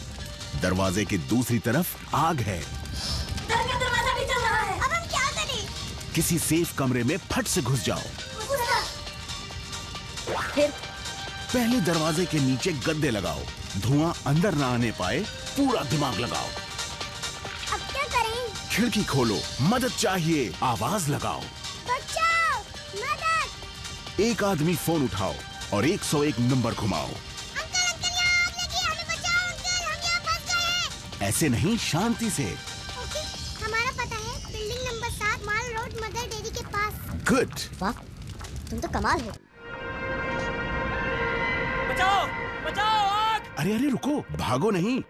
दरवाजे के दूसरी तरफ आग है। घर का दरवाजा भी चल रहा है। अब हम क्या करें? किसी सेफ कमरे में फट से घुस जाओ। फिर पहले दरवाजे के नीचे गद्दे लगाओ, धुआं अंदर ना आने पाए, पूरा दिमाग लगाओ। अब क्या करें? खिड़की खोलो, मदद चाहिए, आवाज लगाओ। बचाओ, मदद। एक आदमी फोन उठाओ और 101 नंबर घुमाओ। अंकल यहाँ आग लगी, हमें बचाओ अंकल, हम यहाँ फंस गए हैं। ऐसे नहीं, शांति से। ओके, हमारा पता है बिल्डिंग नंबर 7 माल रोड, मदर डेयरी के पास। गुड। वाह, तुम तो कमाल हो। बचाओ, बचाओ, आग! अरे रुको, भागो नहीं।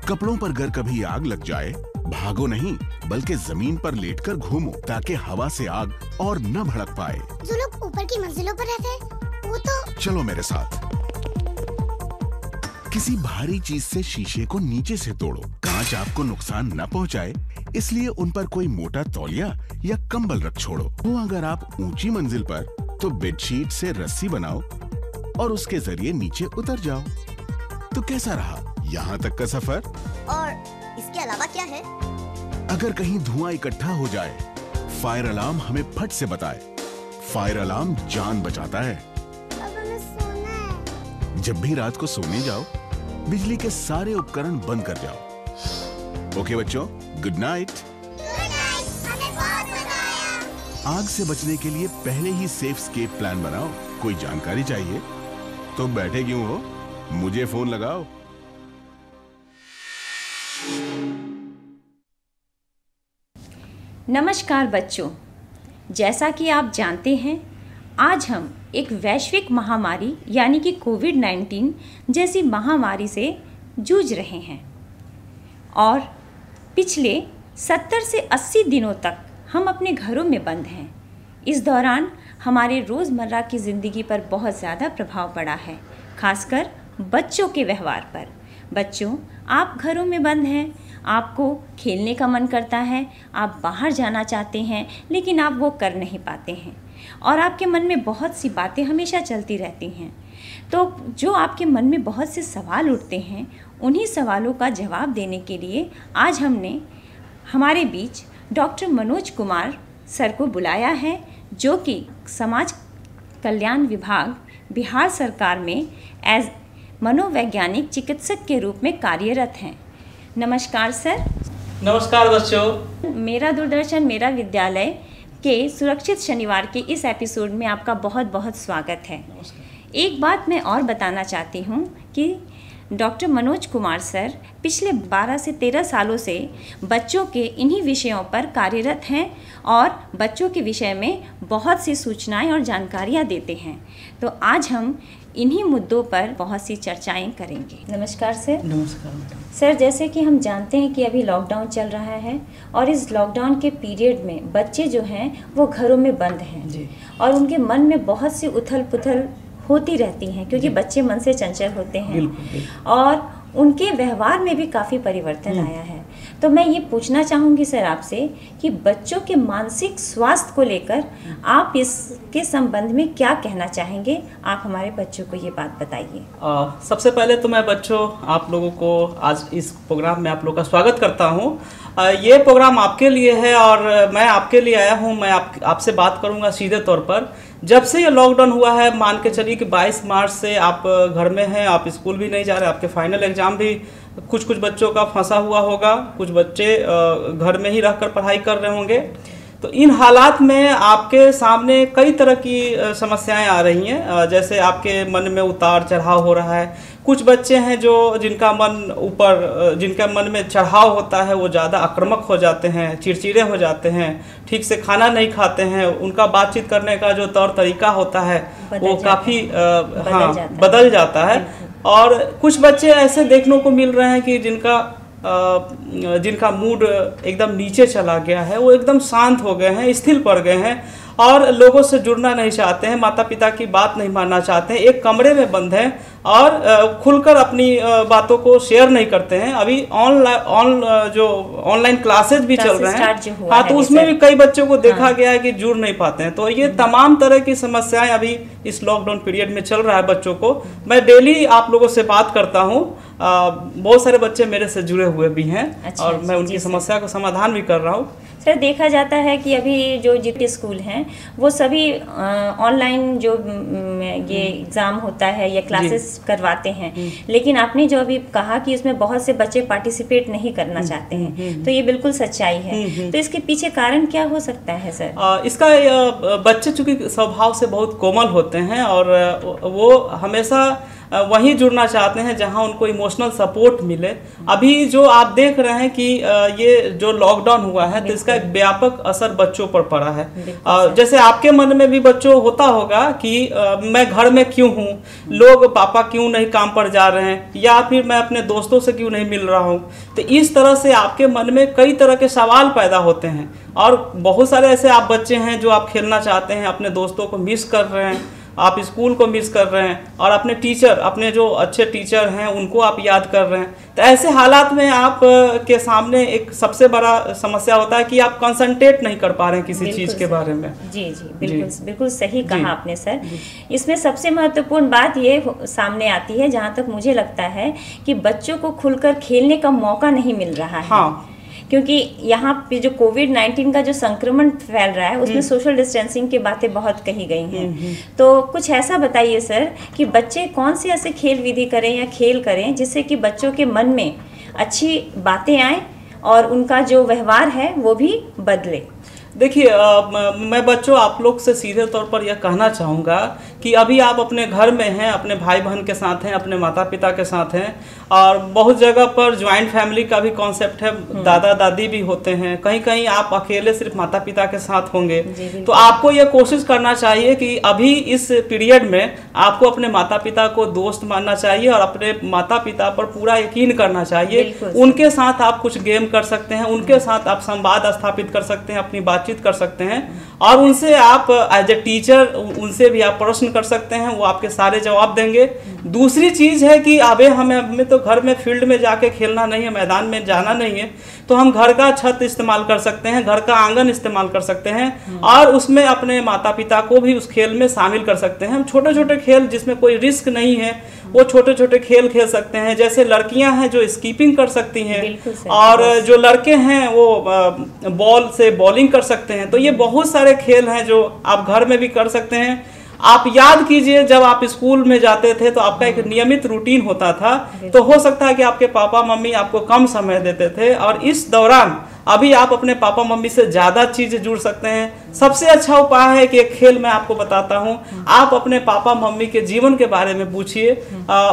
कपड़ों पर अगर कभी आग लग जाए, भागो नहीं, बल्कि जमीन पर लेटकर घूमो ताकि हवा से आग और न भड़क पाए। जो लोग ऊपर की मंजिलों पर रहते हैं वो तो। चलो मेरे साथ। किसी भारी चीज से शीशे को नीचे से तोड़ो, कांच आपको नुकसान न पहुंचाए, इसलिए उन पर कोई मोटा तौलिया या कंबल रख छोड़ो। वो अगर आप ऊंची मंजिल पर तो बेडशीट से रस्सी बनाओ और उसके जरिए नीचे उतर जाओ। तो कैसा रहा यहाँ तक का सफर? और इसके अलावा क्या है? अगर कहीं धुआं इकट्ठा हो जाए, फायर अलार्म हमें फट से बताए। फायर अलार्म जान बचाता है। अब हमें सोना है। जब भी रात को सोने जाओ, बिजली के सारे उपकरण बंद कर जाओ। ओके बच्चों, गुड नाइट। हमें बहुत मजा आया। आग से बचने के लिए पहले ही सेफ स्केप प्लान बनाओ। कोई जानकारी चाहिए? तो बैठे क्यों हो, मुझे फोन लगाओ। नमस्कार बच्चों, जैसा कि आप जानते हैं आज हम एक वैश्विक महामारी यानी कि कोविड-19 जैसी महामारी से जूझ रहे हैं और पिछले 70 से 80 दिनों तक हम अपने घरों में बंद हैं। इस दौरान हमारे रोज़मर्रा की ज़िंदगी पर बहुत ज़्यादा प्रभाव पड़ा है, खासकर बच्चों के व्यवहार पर। बच्चों, आप घरों में बंद हैं, आपको खेलने का मन करता है, आप बाहर जाना चाहते हैं लेकिन आप वो कर नहीं पाते हैं और आपके मन में बहुत सी बातें हमेशा चलती रहती हैं। तो जो आपके मन में बहुत से सवाल उठते हैं, उन्हीं सवालों का जवाब देने के लिए आज हमने हमारे बीच डॉक्टर मनोज कुमार सर को बुलाया है, जो कि समाज कल्याण विभाग बिहार सरकार में एज मनोवैज्ञानिक चिकित्सक के रूप में कार्यरत हैं। नमस्कार सर। नमस्कार बच्चों। मेरा दूरदर्शन मेरा विद्यालय के सुरक्षित शनिवार के इस एपिसोड में आपका बहुत बहुत स्वागत है। एक बात मैं और बताना चाहती हूँ कि डॉक्टर मनोज कुमार सर पिछले 12 से 13 सालों से बच्चों के इन्हीं विषयों पर कार्यरत हैं और बच्चों के विषय में बहुत सी सूचनाएं और जानकारियां देते हैं। तो आज हम इन्हीं मुद्दों पर बहुत सी चर्चाएं करेंगे। नमस्कार सर। नमस्कार मैडम। सर, जैसे कि हम जानते हैं कि अभी लॉकडाउन चल रहा है और इस लॉकडाउन के पीरियड में बच्चे जो हैं वो घरों में बंद हैं जी। और उनके मन में बहुत सी उथल पुथल होती रहती हैं क्योंकि बच्चे मन से चंचल होते हैं। बिल्कुल। और उनके व्यवहार में भी काफ़ी परिवर्तन आया है। तो मैं ये पूछना चाहूँगी सर आपसे कि बच्चों के मानसिक स्वास्थ्य को लेकर आप इसके संबंध में क्या कहना चाहेंगे? आप हमारे बच्चों को ये बात बताइए। सबसे पहले तो मैं बच्चों आप लोगों को आज इस प्रोग्राम में आप लोगों का स्वागत करता हूँ। ये प्रोग्राम आपके लिए है और मैं आपके लिए आया हूँ। मैं आपसे बात करूँगा सीधे तौर पर। जब से ये लॉकडाउन हुआ है, मान के चलिए कि 22 मार्च से आप घर में हैं, आप स्कूल भी नहीं जा रहे, आपके फाइनल एग्जाम भी कुछ बच्चों का फंसा हुआ होगा, कुछ बच्चे घर में ही रहकर पढ़ाई कर रहे होंगे। तो इन हालात में आपके सामने कई तरह की समस्याएं आ रही हैं। जैसे आपके मन में उतार चढ़ाव हो रहा है। कुछ बच्चे हैं जिनका मन में चढ़ाव होता है, वो ज़्यादा आक्रामक हो जाते हैं, चिड़चिड़े हो जाते हैं, ठीक से खाना नहीं खाते हैं, उनका बातचीत करने का जो तौर तरीका होता है वो काफ़ी बदल जाता है। और कुछ बच्चे ऐसे देखने को मिल रहे हैं कि जिनका मूड एकदम नीचे चला गया है, वो एकदम शांत हो गए हैं, स्थिर पड़ गए हैं और लोगों से जुड़ना नहीं चाहते हैं, माता पिता की बात नहीं मानना चाहते हैं, एक कमरे में बंद हैं और खुलकर अपनी बातों को शेयर नहीं करते हैं। अभी ऑनलाइन क्लासेज भी चल रहे हैं, हाँ, तो उसमें भी कई बच्चों को देखा गया है कि जुड़ नहीं पाते हैं। तो ये तमाम तरह की समस्याएं अभी इस लॉकडाउन पीरियड में चल रहा है बच्चों को। मैं डेली आप लोगों से बात करता हूँ, बहुत सारे बच्चे मेरे से जुड़े हुए भी हैं और मैं उनकी समस्या का समाधान भी कर रहा हूँ। सर, देखा जाता है कि अभी जो जितने स्कूल हैं वो सभी ऑनलाइन जो ये एग्ज़ाम होता है या क्लासेस करवाते हैं, लेकिन आपने जो अभी कहा कि इसमें बहुत से बच्चे पार्टिसिपेट नहीं करना चाहते हैं, तो ये बिल्कुल सच्चाई है। तो इसके पीछे कारण क्या हो सकता है सर? इसका बच्चे चूँकि स्वभाव से बहुत कोमल होते हैं और वो हमेशा वहीं जुड़ना चाहते हैं जहां उनको इमोशनल सपोर्ट मिले। अभी जो आप देख रहे हैं कि ये जो लॉकडाउन हुआ है तो इसका एक व्यापक असर बच्चों पर पड़ा है। जैसे आपके मन में भी बच्चों होता होगा कि मैं घर में क्यों हूँ, लोग पापा क्यों नहीं काम पर जा रहे हैं, या फिर मैं अपने दोस्तों से क्यों नहीं मिल रहा हूँ। तो इस तरह से आपके मन में कई तरह के सवाल पैदा होते हैं और बहुत सारे ऐसे आप बच्चे हैं जो आप खेलना चाहते हैं, अपने दोस्तों को मिस कर रहे हैं, आप स्कूल को मिस कर रहे हैं और अपने टीचर, अपने जो अच्छे टीचर हैं उनको आप याद कर रहे हैं। तो ऐसे हालात में आप के सामने एक सबसे बड़ा समस्या होता है कि आप कंसंट्रेट नहीं कर पा रहे हैं किसी चीज़ के बारे में। जी बिल्कुल सही कहा आपने सर। इसमें सबसे महत्वपूर्ण बात ये सामने आती है, जहाँ तक मुझे लगता है कि बच्चों को खुलकर खेलने का मौका नहीं मिल रहा है। हाँ, क्योंकि यहाँ पे जो कोविड-19 का जो संक्रमण फैल रहा है उसमें सोशल डिस्टेंसिंग की बातें बहुत कही गई हैं। तो कुछ ऐसा बताइए सर कि बच्चे कौन से ऐसे खेल विधि करें या खेल करें जिससे कि बच्चों के मन में अच्छी बातें आए और उनका जो व्यवहार है वो भी बदले। देखिए, मैं बच्चों आप लोग से सीधे तौर पर यह कहना चाहूँगा कि अभी आप अपने घर में हैं, अपने भाई बहन के साथ हैं, अपने माता पिता के साथ हैं, और बहुत जगह पर ज्वाइंट फैमिली का भी कॉन्सेप्ट है, दादा दादी भी होते हैं, कहीं कहीं आप अकेले सिर्फ माता पिता के साथ होंगे। तो आपको ये कोशिश करना चाहिए कि अभी इस पीरियड में आपको अपने माता पिता को दोस्त मानना चाहिए और अपने माता पिता पर पूरा यकीन करना चाहिए। उनके साथ आप कुछ गेम कर सकते हैं, उनके साथ आप संवाद स्थापित कर सकते हैं, अपनी बातचीत कर सकते हैं, और उनसे आप एज ए टीचर उनसे भी आप प्रश्न कर सकते हैं, वो आपके सारे जवाब देंगे। दूसरी चीज़ है कि हमें तो घर में फील्ड में जाके खेलना नहीं है, मैदान में जाना नहीं है, तो हम घर का छत इस्तेमाल कर सकते हैं, घर का आंगन इस्तेमाल कर सकते हैं, और उसमें अपने माता पिता को भी उस खेल में शामिल कर सकते हैं। हम छोटे छोटे खेल जिसमें कोई रिस्क नहीं है वो छोटे छोटे खेल खेल सकते हैं। जैसे लड़कियां हैं जो स्कीपिंग कर सकती हैं, और जो लड़के हैं वो बॉल से बॉलिंग कर सकते हैं। तो ये बहुत सारे खेल हैं जो आप घर में भी कर सकते हैं। आप याद कीजिए, जब आप स्कूल में जाते थे तो आपका एक नियमित रूटीन होता था, तो हो सकता है कि आपके पापा मम्मी आपको कम समय देते थे, और इस दौरान अभी आप अपने पापा मम्मी से ज़्यादा चीज़ें जुड़ सकते हैं। सबसे अच्छा उपाय है कि एक खेल मैं आपको बताता हूँ, आप अपने पापा मम्मी के जीवन के बारे में पूछिए,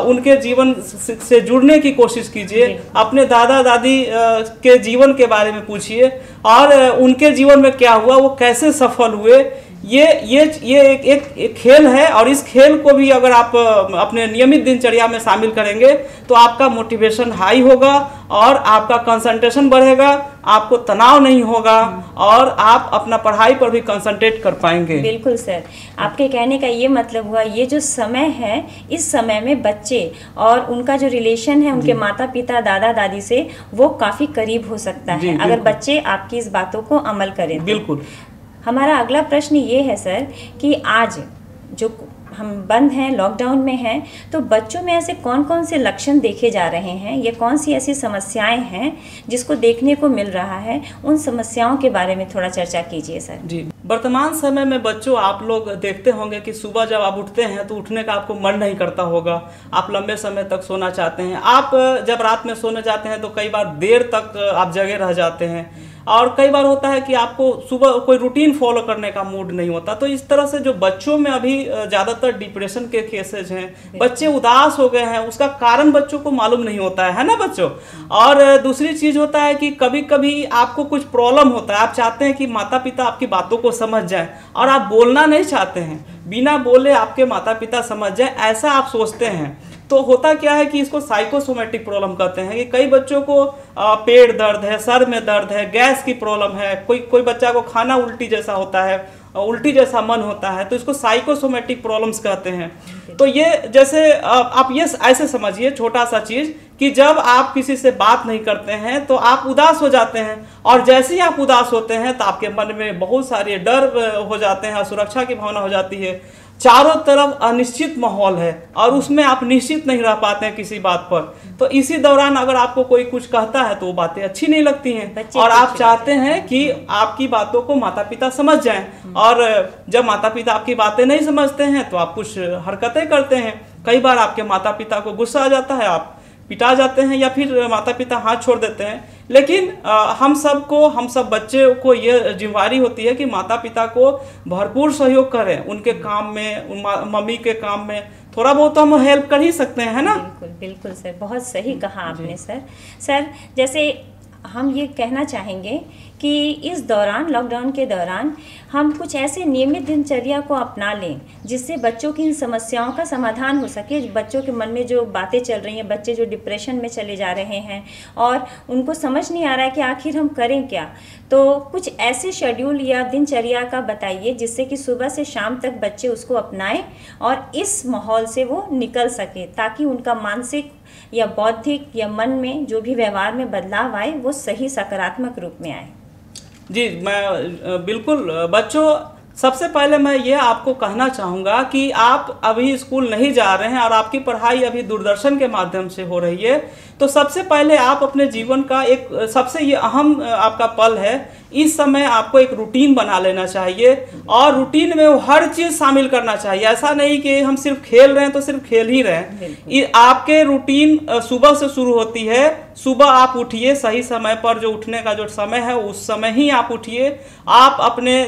उनके जीवन से जुड़ने की कोशिश कीजिए, अपने दादा दादी के जीवन के बारे में पूछिए, और उनके जीवन में क्या हुआ, वो कैसे सफल हुए। ये एक खेल है, और इस खेल को भी अगर आप अपने नियमित दिनचर्या में शामिल करेंगे तो आपका मोटिवेशन हाई होगा, और आपका कंसंट्रेशन बढ़ेगा, आपको तनाव नहीं होगा, और आप अपना पढ़ाई पर भी कंसंट्रेट कर पाएंगे। बिल्कुल सर, आपके कहने का ये मतलब हुआ, ये जो समय है, इस समय में बच्चे और उनका जो रिलेशन है उनके माता पिता दादा दादी से, वो काफ़ी करीब हो सकता है अगर बच्चे आपकी इस बातों को अमल करें। बिल्कुल। हमारा अगला प्रश्न ये है सर कि आज जो हम बंद हैं, लॉकडाउन में हैं, तो बच्चों में ऐसे कौन कौन से लक्षण देखे जा रहे हैं, ये कौन सी ऐसी समस्याएं हैं जिसको देखने को मिल रहा है, उन समस्याओं के बारे में थोड़ा चर्चा कीजिए सर। जी, वर्तमान समय में बच्चों, आप लोग देखते होंगे कि सुबह जब आप उठते हैं तो उठने का आपको मन नहीं करता होगा, आप लंबे समय तक सोना चाहते हैं। आप जब रात में सोने जाते हैं तो कई बार देर तक आप जगे रह जाते हैं, और कई बार होता है कि आपको सुबह कोई रूटीन फॉलो करने का मूड नहीं होता। तो इस तरह से जो बच्चों में अभी ज़्यादातर डिप्रेशन के केसेज हैं, बच्चे उदास हो गए हैं, उसका कारण बच्चों को मालूम नहीं होता है ना बच्चों। और दूसरी चीज़ होता है कि कभी कभी आपको कुछ प्रॉब्लम होता है, आप चाहते हैं कि माता पिता आपकी बातों को समझ जाएं, और आप बोलना नहीं चाहते हैं, बिना बोले आपके माता पिता समझ जाएं, ऐसा आप सोचते हैं। तो होता क्या है कि इसको साइकोसोमेटिक प्रॉब्लम कहते हैं, कि कई बच्चों को पेट दर्द है, सर में दर्द है, गैस की प्रॉब्लम है, कोई बच्चा को खाना उल्टी जैसा होता है, उल्टी जैसा मन होता है, तो इसको साइकोसोमेटिक प्रॉब्लम्स कहते हैं। तो ये जैसे आप ये ऐसे समझिए, छोटा सा चीज़, कि जब आप किसी से बात नहीं करते हैं तो आप उदास हो जाते हैं, और जैसे ही आप उदास होते हैं तो आपके मन में बहुत सारे डर हो जाते हैं, असुरक्षा की भावना हो जाती है, चारों तरफ अनिश्चित माहौल है, और उसमें आप निश्चित नहीं रह पाते हैं किसी बात पर। तो इसी दौरान अगर आपको कोई कुछ कहता है तो वो बातें अच्छी नहीं लगती हैं, और आप चाहते हैं कि आपकी बातों को माता पिता समझ जाएं, और जब माता पिता आपकी बातें नहीं समझते हैं तो आप कुछ हरकतें करते हैं। कई बार आपके माता पिता को गुस्सा आ जाता है, आप पिटा जाते हैं, या फिर माता पिता हाथ छोड़ देते हैं। लेकिन हम सब बच्चे को ये जिम्मेदारी होती है कि माता पिता को भरपूर सहयोग करें, उनके काम में, मम्मी के काम में थोड़ा बहुत तो हम हेल्प कर ही सकते हैं, है ना। बिल्कुल बिल्कुल सर, बहुत सही कहा आपने सर। जैसे हम ये कहना चाहेंगे कि इस दौरान, लॉकडाउन के दौरान, हम कुछ ऐसे नियमित दिनचर्या को अपना लें जिससे बच्चों की इन समस्याओं का समाधान हो सके। बच्चों के मन में जो बातें चल रही हैं, बच्चे जो डिप्रेशन में चले जा रहे हैं और उनको समझ नहीं आ रहा है कि आखिर हम करें क्या, तो कुछ ऐसे शेड्यूल या दिनचर्या का बताइए जिससे कि सुबह से शाम तक बच्चे उसको अपनाएं और इस माहौल से वो निकल सके, ताकि उनका मानसिक या बौद्धिक या मन में जो भी व्यवहार में बदलाव आए वो सही सकारात्मक रूप में आए। जी, मैं बिल्कुल। बच्चों, सबसे पहले मैं ये आपको कहना चाहूँगा कि आप अभी स्कूल नहीं जा रहे हैं और आपकी पढ़ाई अभी दूरदर्शन के माध्यम से हो रही है, तो सबसे पहले आप अपने जीवन का एक सबसे ये अहम आपका पल है, इस समय आपको एक रूटीन बना लेना चाहिए, और रूटीन में वो हर चीज़ शामिल करना चाहिए। ऐसा नहीं कि हम सिर्फ खेल रहे हैं तो सिर्फ खेल ही रहे हैं। आपके रूटीन सुबह से शुरू होती है। सुबह आप उठिए, सही समय पर, जो उठने का जो समय है उस समय ही आप उठिए। आप अपने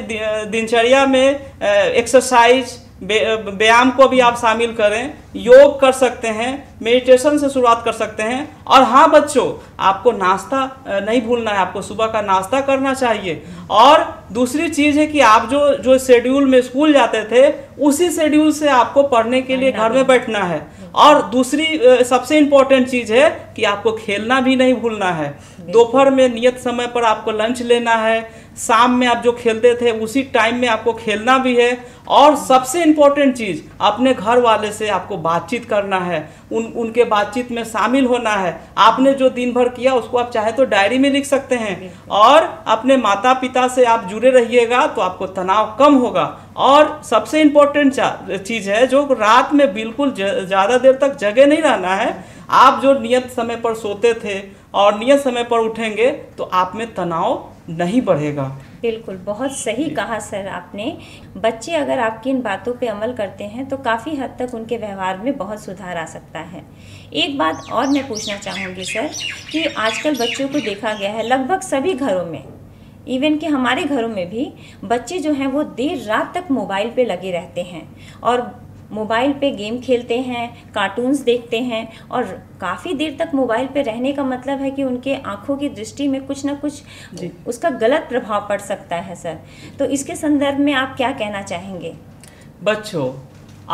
दिनचर्या में एक्सरसाइज, व्यायाम को भी आप शामिल करें, योग कर सकते हैं, मेडिटेशन से शुरुआत कर सकते हैं। और हाँ बच्चों, आपको नाश्ता नहीं भूलना है, आपको सुबह का नाश्ता करना चाहिए। और दूसरी चीज़ है कि आप जो शेड्यूल में स्कूल जाते थे उसी शेड्यूल से आपको पढ़ने के लिए घर में बैठना है। और दूसरी सबसे इम्पोर्टेंट चीज़ है कि आपको खेलना भी नहीं भूलना है। दोपहर में नियत समय पर आपको लंच लेना है, शाम में आप जो खेलते थे उसी टाइम में आपको खेलना भी है। और सबसे इम्पोर्टेंट चीज़, अपने घर वाले से आपको बातचीत करना है, उनके बातचीत में शामिल होना है। आपने जो दिन भर किया उसको आप चाहे तो डायरी में लिख सकते हैं। और अपने माता पिता से आप जुड़े रहिएगा तो आपको तनाव कम होगा। और सबसे इम्पोर्टेंट चीज़ है, जो रात में बिल्कुल ज़्यादा देर तक जगे नहीं रहना है। आप जो नियत समय पर सोते थे और नियत समय पर उठेंगे तो आप में तनाव नहीं बढ़ेगा। बिल्कुल, बहुत सही कहा सर आपने। बच्चे अगर आपकी इन बातों पे अमल करते हैं तो काफ़ी हद तक उनके व्यवहार में बहुत सुधार आ सकता है। एक बात और मैं पूछना चाहूँगी सर कि आजकल बच्चों को देखा गया है लगभग सभी घरों में, इवन कि हमारे घरों में भी बच्चे जो हैं वो देर रात तक मोबाइल पे लगे रहते हैं और मोबाइल पे गेम खेलते हैं, कार्टून्स देखते हैं। और काफ़ी देर तक मोबाइल पे रहने का मतलब है कि उनके आँखों की दृष्टि में कुछ ना कुछ उसका गलत प्रभाव पड़ सकता है सर। तो इसके संदर्भ में आप क्या कहना चाहेंगे? बच्चों,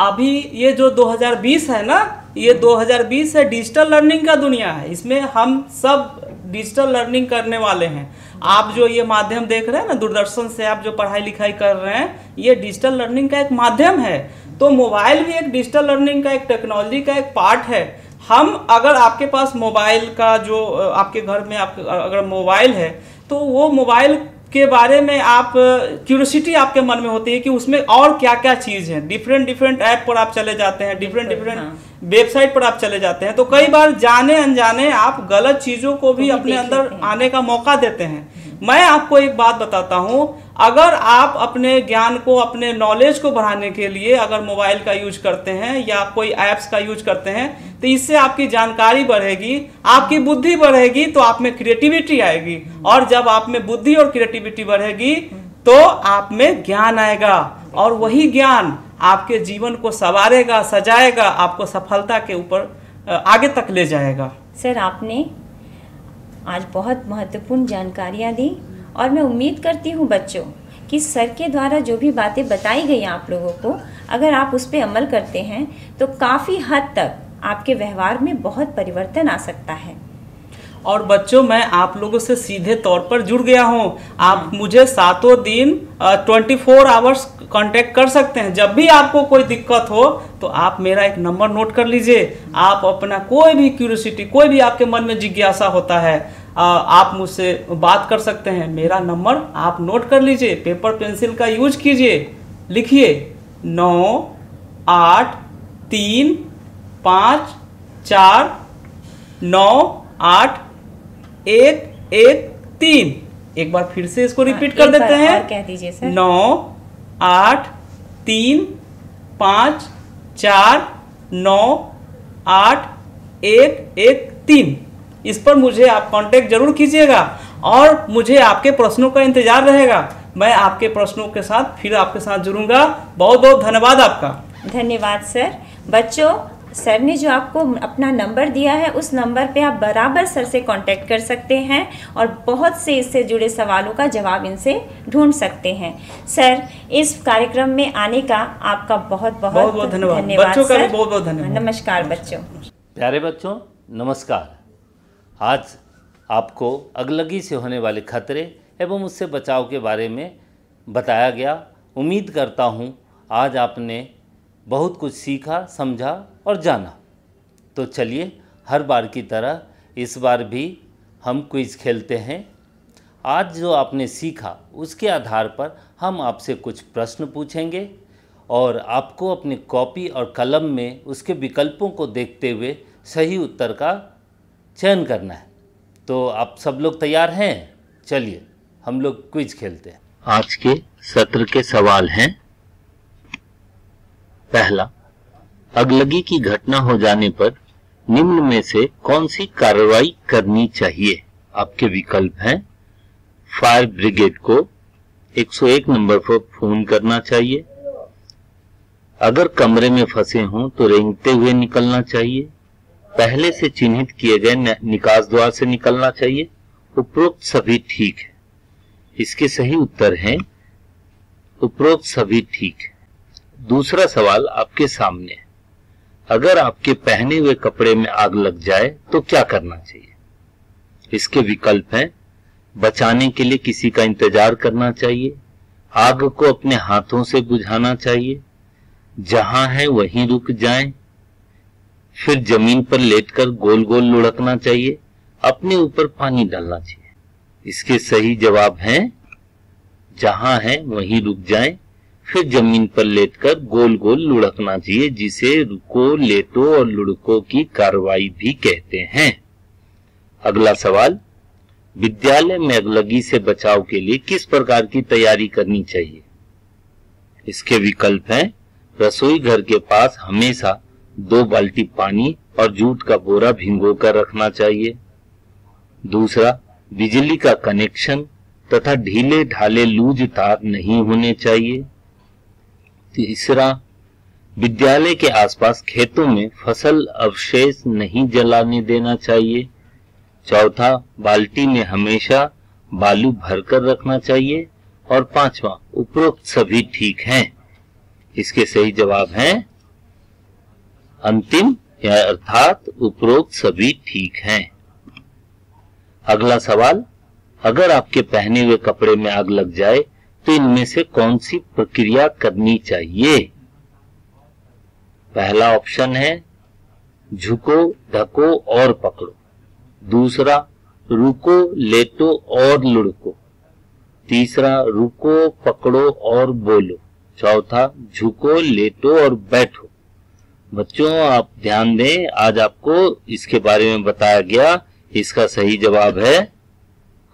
अभी ये जो 2020 है ना, ये 2020 है, डिजिटल लर्निंग का दुनिया है। इसमें हम सब डिजिटल लर्निंग करने वाले हैं। आप जो ये माध्यम देख रहे हैं ना, दूरदर्शन से आप जो पढ़ाई लिखाई कर रहे हैं, ये डिजिटल लर्निंग का एक माध्यम है। तो मोबाइल भी एक डिजिटल लर्निंग का, एक टेक्नोलॉजी का एक पार्ट है। हम अगर आपके पास मोबाइल का जो आपके घर में अगर मोबाइल है तो वो मोबाइल के बारे में आप क्यूरियोसिटी आपके मन में होती है कि उसमें और क्या क्या चीज़ है। डिफरेंट ऐप पर आप चले जाते हैं, डिफरेंट वेबसाइट पर आप चले जाते हैं, तो कई बार जाने अनजाने आप गलत चीज़ों को भी अपने अंदर आने का मौका देते हैं। मैं आपको एक बात बताता हूँ, अगर आप अपने ज्ञान को, अपने नॉलेज को बढ़ाने के लिए अगर मोबाइल का यूज करते हैं या कोई ऐप्स का यूज करते हैं तो इससे आपकी जानकारी बढ़ेगी, आपकी बुद्धि बढ़ेगी, तो आप में क्रिएटिविटी आएगी। और जब आप में बुद्धि और क्रिएटिविटी बढ़ेगी तो आप में ज्ञान आएगा और वही ज्ञान आपके जीवन को संवारेगा, सजाएगा, आपको सफलता के ऊपर आगे तक ले जाएगा। सर, आपने आज बहुत महत्वपूर्ण जानकारियाँ दी और मैं उम्मीद करती हूँ बच्चों कि सर के द्वारा जो भी बातें बताई गई आप लोगों को, अगर आप उस पर अमल करते हैं तो काफ़ी हद तक आपके व्यवहार में बहुत परिवर्तन आ सकता है। और बच्चों, मैं आप लोगों से सीधे तौर पर जुड़ गया हूँ। आप मुझे सातों दिन 24 आवर्स कांटेक्ट कर सकते हैं। जब भी आपको कोई दिक्कत हो तो आप मेरा एक नंबर नोट कर लीजिए। आप अपना कोई भी क्यूरियोसिटी, कोई भी आपके मन में जिज्ञासा होता है, आप मुझसे बात कर सकते हैं। मेरा नंबर आप नोट कर लीजिए, पेपर पेंसिल का यूज कीजिए, लिखिए 9 8 3 5 4 9 8 1 1 3। एक बार फिर से इसको रिपीट कर देते हैं, कह दीजिए सर। 9 8 3 5 4 9 8 1 1 3। इस पर मुझे आप कांटेक्ट जरूर कीजिएगा और मुझे आपके प्रश्नों का इंतजार रहेगा। मैं आपके प्रश्नों के साथ फिर आपके साथ जुड़ूंगा। बहुत बहुत धन्यवाद आपका। धन्यवाद सर। बच्चों, सर ने जो आपको अपना नंबर दिया है उस नंबर पे आप बराबर सर से कांटेक्ट कर सकते हैं और बहुत से इससे जुड़े सवालों का जवाब इनसे ढूंढ सकते हैं। सर, इस कार्यक्रम में आने का आपका बहुत बहुत धन्यवाद। बच्चों का भी बहुत बहुत धन्यवाद। नमस्कार बच्चों। प्यारे बच्चों, नमस्कार। आज आपको अगलगी से होने वाले खतरे एवं उससे बचाव के बारे में बताया गया। उम्मीद करता हूँ आज आपने बहुत कुछ सीखा, समझा और जाना। तो चलिए, हर बार की तरह इस बार भी हम क्विज़ खेलते हैं। आज जो आपने सीखा उसके आधार पर हम आपसे कुछ प्रश्न पूछेंगे और आपको अपनी कॉपी और कलम में उसके विकल्पों को देखते हुए सही उत्तर का चयन करना है। तो आप सब लोग तैयार हैं? चलिए हम लोग क्विज खेलते हैं। आज के सत्र के सवाल हैं। पहला, अगलगी की घटना हो जाने पर निम्न में से कौन सी कार्रवाई करनी चाहिए? आपके विकल्प हैं, फायर ब्रिगेड को 101 नंबर पर फोन करना चाहिए, अगर कमरे में फंसे हों तो रेंगते हुए निकलना चाहिए। पहले से चिन्हित किए गए निकास द्वार से निकलना चाहिए। उपरोक्त सभी ठीक है। इसके सही उत्तर हैं उपरोक्त सभी ठीक है। दूसरा सवाल आपके सामने है। अगर आपके पहने हुए कपड़े में आग लग जाए तो क्या करना चाहिए? इसके विकल्प हैं बचाने के लिए किसी का इंतजार करना चाहिए, आग को अपने हाथों से बुझाना चाहिए, जहां है वहीं रुक जाएं, फिर जमीन पर लेटकर गोल गोल लुढ़कना चाहिए, अपने ऊपर पानी डालना चाहिए। इसके सही जवाब हैं जहां है वहीं रुक जाएं, फिर जमीन पर लेटकर गोल गोल लुढ़कना चाहिए, जिसे रुको, लेटो और लुढ़को की कार्रवाई भी कहते हैं। अगला सवाल, विद्यालय में अगलगी से बचाव के लिए किस प्रकार की तैयारी करनी चाहिए? इसके विकल्प हैं रसोई घर के पास हमेशा 2 बाल्टी पानी और जूट का बोरा भिगो कर रखना चाहिए। दूसरा, बिजली का कनेक्शन तथा ढीले ढाले लूज तार नहीं होने चाहिए। तीसरा, विद्यालय के आसपास खेतों में फसल अवशेष नहीं जलाने देना चाहिए। चौथा, बाल्टी में हमेशा बालू भरकर रखना चाहिए। और पांचवा, उपरोक्त सभी ठीक हैं। इसके सही जवाब हैं अंतिम या अर्थात उपरोक्त सभी ठीक हैं। अगला सवाल, अगर आपके पहने हुए कपड़े में आग लग जाए तो इनमें से कौन सी प्रक्रिया करनी चाहिए? पहला ऑप्शन है झुको, ढको और पकड़ो। दूसरा, रुको, लेटो और लुढ़को। तीसरा, रुको, पकड़ो और बोलो। चौथा, झुको, लेटो और बैठो। बच्चों आप ध्यान दें, आज आपको इसके बारे में बताया गया। इसका सही जवाब है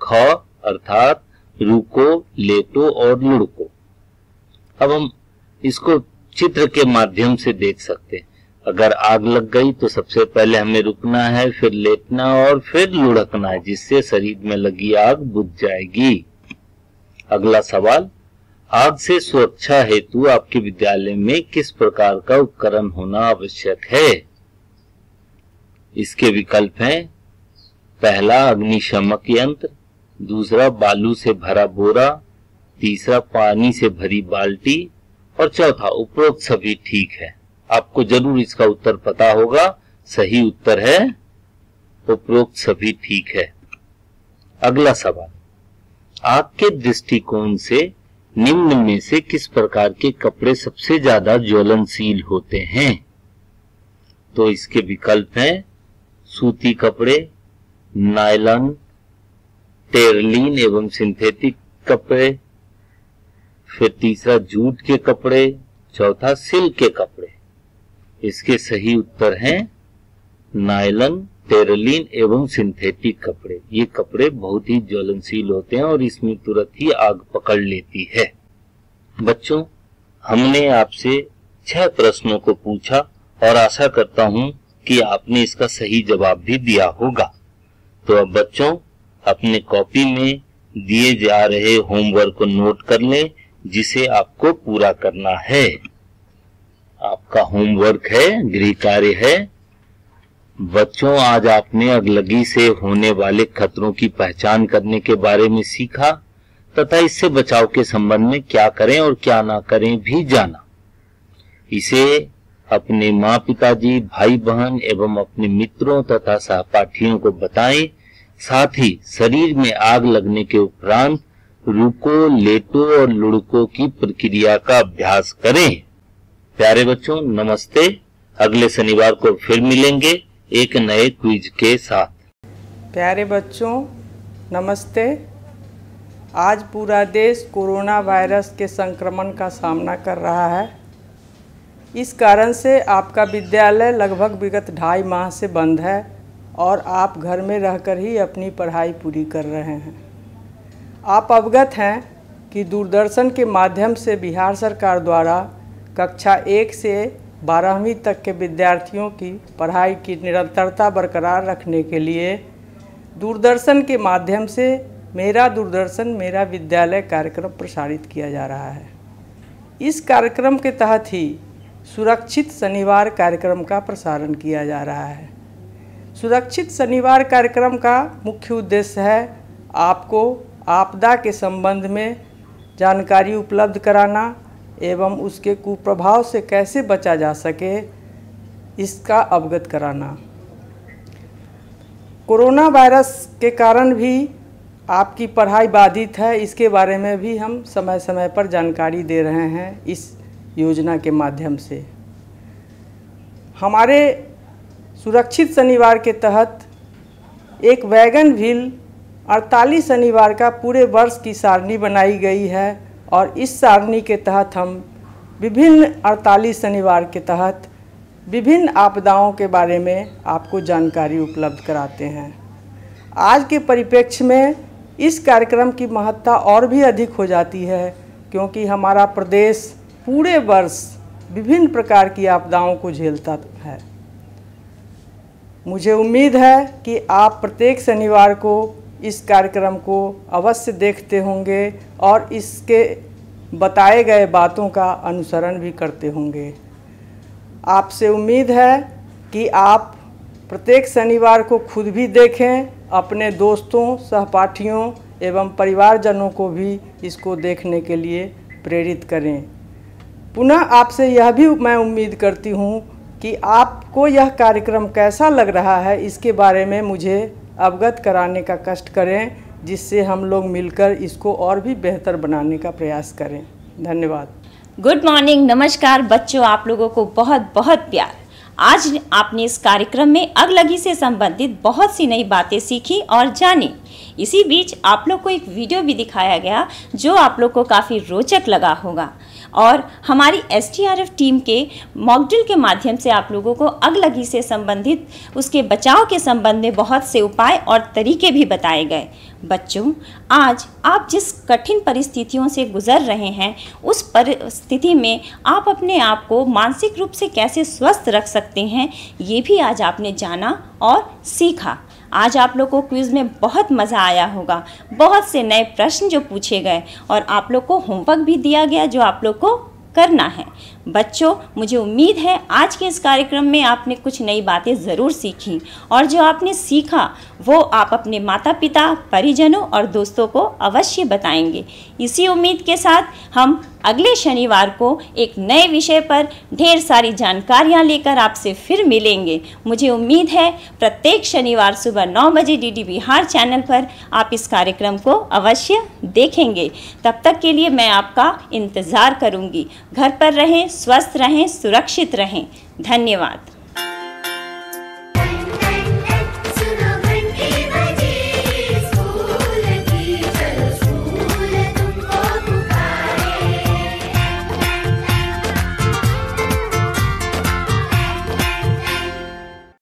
ख, अर्थात रुको, लेटो और लुढ़को। अब हम इसको चित्र के माध्यम से देख सकते हैं। अगर आग लग गई तो सबसे पहले हमें रुकना है, फिर लेटना और फिर लुढ़कना है, जिससे शरीर में लगी आग बुझ जाएगी। अगला सवाल, आग से सुरक्षा हेतु आपके विद्यालय में किस प्रकार का उपकरण होना आवश्यक है? इसके विकल्प हैं पहला, अग्निशमक यंत्र। दूसरा, बालू से भरा बोरा। तीसरा, पानी से भरी बाल्टी। और चौथा, उपरोक्त सभी ठीक है। आपको जरूर इसका उत्तर पता होगा। सही उत्तर है उपरोक्त सभी ठीक है। अगला सवाल, आग के दृष्टिकोण से निम्न में से किस प्रकार के कपड़े सबसे ज्यादा ज्वलनशील होते हैं? तो इसके विकल्प हैं सूती कपड़े, नायलॉन, टेरलीन एवं सिंथेटिक कपड़े। फिर तीसरा, जूट के कपड़े। चौथा, सिल्क के कपड़े। इसके सही उत्तर हैं नायलॉन, टेरलीन एवं सिंथेटिक कपड़े। ये कपड़े बहुत ही ज्वलनशील होते हैं और इसमें तुरंत ही आग पकड़ लेती है। बच्चों, हमने आपसे 6 प्रश्नों को पूछा और आशा करता हूं कि आपने इसका सही जवाब भी दिया होगा। तो अब बच्चों, अपने कॉपी में दिए जा रहे होमवर्क को नोट कर लें, जिसे आपको पूरा करना है। आपका होमवर्क है, गृह कार्य है। बच्चों, आज आपने अगलगी से होने वाले खतरों की पहचान करने के बारे में सीखा तथा इससे बचाव के संबंध में क्या करें और क्या ना करें भी जाना। इसे अपने माँ पिताजी, भाई बहन एवं अपने मित्रों तथा सहपाठियों को बताएं। साथ ही शरीर में आग लगने के उपरांत रुको, लेटो और लुढ़को की प्रक्रिया का अभ्यास करें। प्यारे बच्चों, नमस्ते। अगले शनिवार को फिर मिलेंगे एक नए क्विज के साथ। प्यारे बच्चों, नमस्ते। आज पूरा देश कोरोना वायरस के संक्रमण का सामना कर रहा है। इस कारण से आपका विद्यालय लगभग विगत 2.5 माह से बंद है और आप घर में रहकर ही अपनी पढ़ाई पूरी कर रहे हैं। आप अवगत हैं कि दूरदर्शन के माध्यम से बिहार सरकार द्वारा कक्षा 1 से 12वीं तक के विद्यार्थियों की पढ़ाई की निरंतरता बरकरार रखने के लिए दूरदर्शन के माध्यम से मेरा दूरदर्शन मेरा विद्यालय कार्यक्रम प्रसारित किया जा रहा है। इस कार्यक्रम के तहत ही सुरक्षित शनिवार कार्यक्रम का प्रसारण किया जा रहा है। सुरक्षित शनिवार कार्यक्रम का मुख्य उद्देश्य है आपको आपदा के संबंध में जानकारी उपलब्ध कराना एवं उसके कुप्रभाव से कैसे बचा जा सके इसका अवगत कराना। कोरोना वायरस के कारण भी आपकी पढ़ाई बाधित है, इसके बारे में भी हम समय समय पर जानकारी दे रहे हैं इस योजना के माध्यम से। हमारे सुरक्षित शनिवार के तहत एक वैगन व्हील 48 शनिवार का पूरे वर्ष की सारणी बनाई गई है और इस सारणी के तहत हम विभिन्न 48 शनिवार के तहत विभिन्न आपदाओं के बारे में आपको जानकारी उपलब्ध कराते हैं। आज के परिप्रेक्ष्य में इस कार्यक्रम की महत्ता और भी अधिक हो जाती है क्योंकि हमारा प्रदेश पूरे वर्ष विभिन्न प्रकार की आपदाओं को झेलता है। मुझे उम्मीद है कि आप प्रत्येक शनिवार को इस कार्यक्रम को अवश्य देखते होंगे और इसके बताए गए बातों का अनुसरण भी करते होंगे। आपसे उम्मीद है कि आप प्रत्येक शनिवार को खुद भी देखें, अपने दोस्तों, सहपाठियों एवं परिवारजनों को भी इसको देखने के लिए प्रेरित करें। पुनः आपसे यह भी मैं उम्मीद करती हूँ कि आपको यह कार्यक्रम कैसा लग रहा है इसके बारे में मुझे अवगत कराने का कष्ट करें, जिससे हम लोग मिलकर इसको और भी बेहतर बनाने का प्रयास करें। धन्यवाद। गुड मॉर्निंग, नमस्कार बच्चों, आप लोगों को बहुत बहुत प्यार। आज आपने इस कार्यक्रम में अगलगी से संबंधित बहुत सी नई बातें सीखी और जानी। इसी बीच आप लोग को एक वीडियो भी दिखाया गया जो आप लोग को काफ़ी रोचक लगा होगा और हमारी एसडीआरएफ टीम के मॉक ड्रिल के माध्यम से आप लोगों को अगलगी से संबंधित उसके बचाव के संबंध में बहुत से उपाय और तरीके भी बताए गए। बच्चों, आज आप जिस कठिन परिस्थितियों से गुजर रहे हैं उस परिस्थिति में आप अपने आप को मानसिक रूप से कैसे स्वस्थ रख सकते हैं ये भी आज आपने जाना और सीखा। आज आप लोग को क्विज़ में बहुत मज़ा आया होगा, बहुत से नए प्रश्न जो पूछे गए और आप लोग को होमवर्क भी दिया गया जो आप लोग को करना है। बच्चों, मुझे उम्मीद है आज के इस कार्यक्रम में आपने कुछ नई बातें ज़रूर सीखी और जो आपने सीखा वो आप अपने माता पिता, परिजनों और दोस्तों को अवश्य बताएंगे। इसी उम्मीद के साथ हम अगले शनिवार को एक नए विषय पर ढेर सारी जानकारियां लेकर आपसे फिर मिलेंगे। मुझे उम्मीद है प्रत्येक शनिवार सुबह 9 बजे डीडी बिहार चैनल पर आप इस कार्यक्रम को अवश्य देखेंगे। तब तक के लिए मैं आपका इंतज़ार करूंगी। घर पर रहें, स्वस्थ रहें, सुरक्षित रहें। धन्यवाद।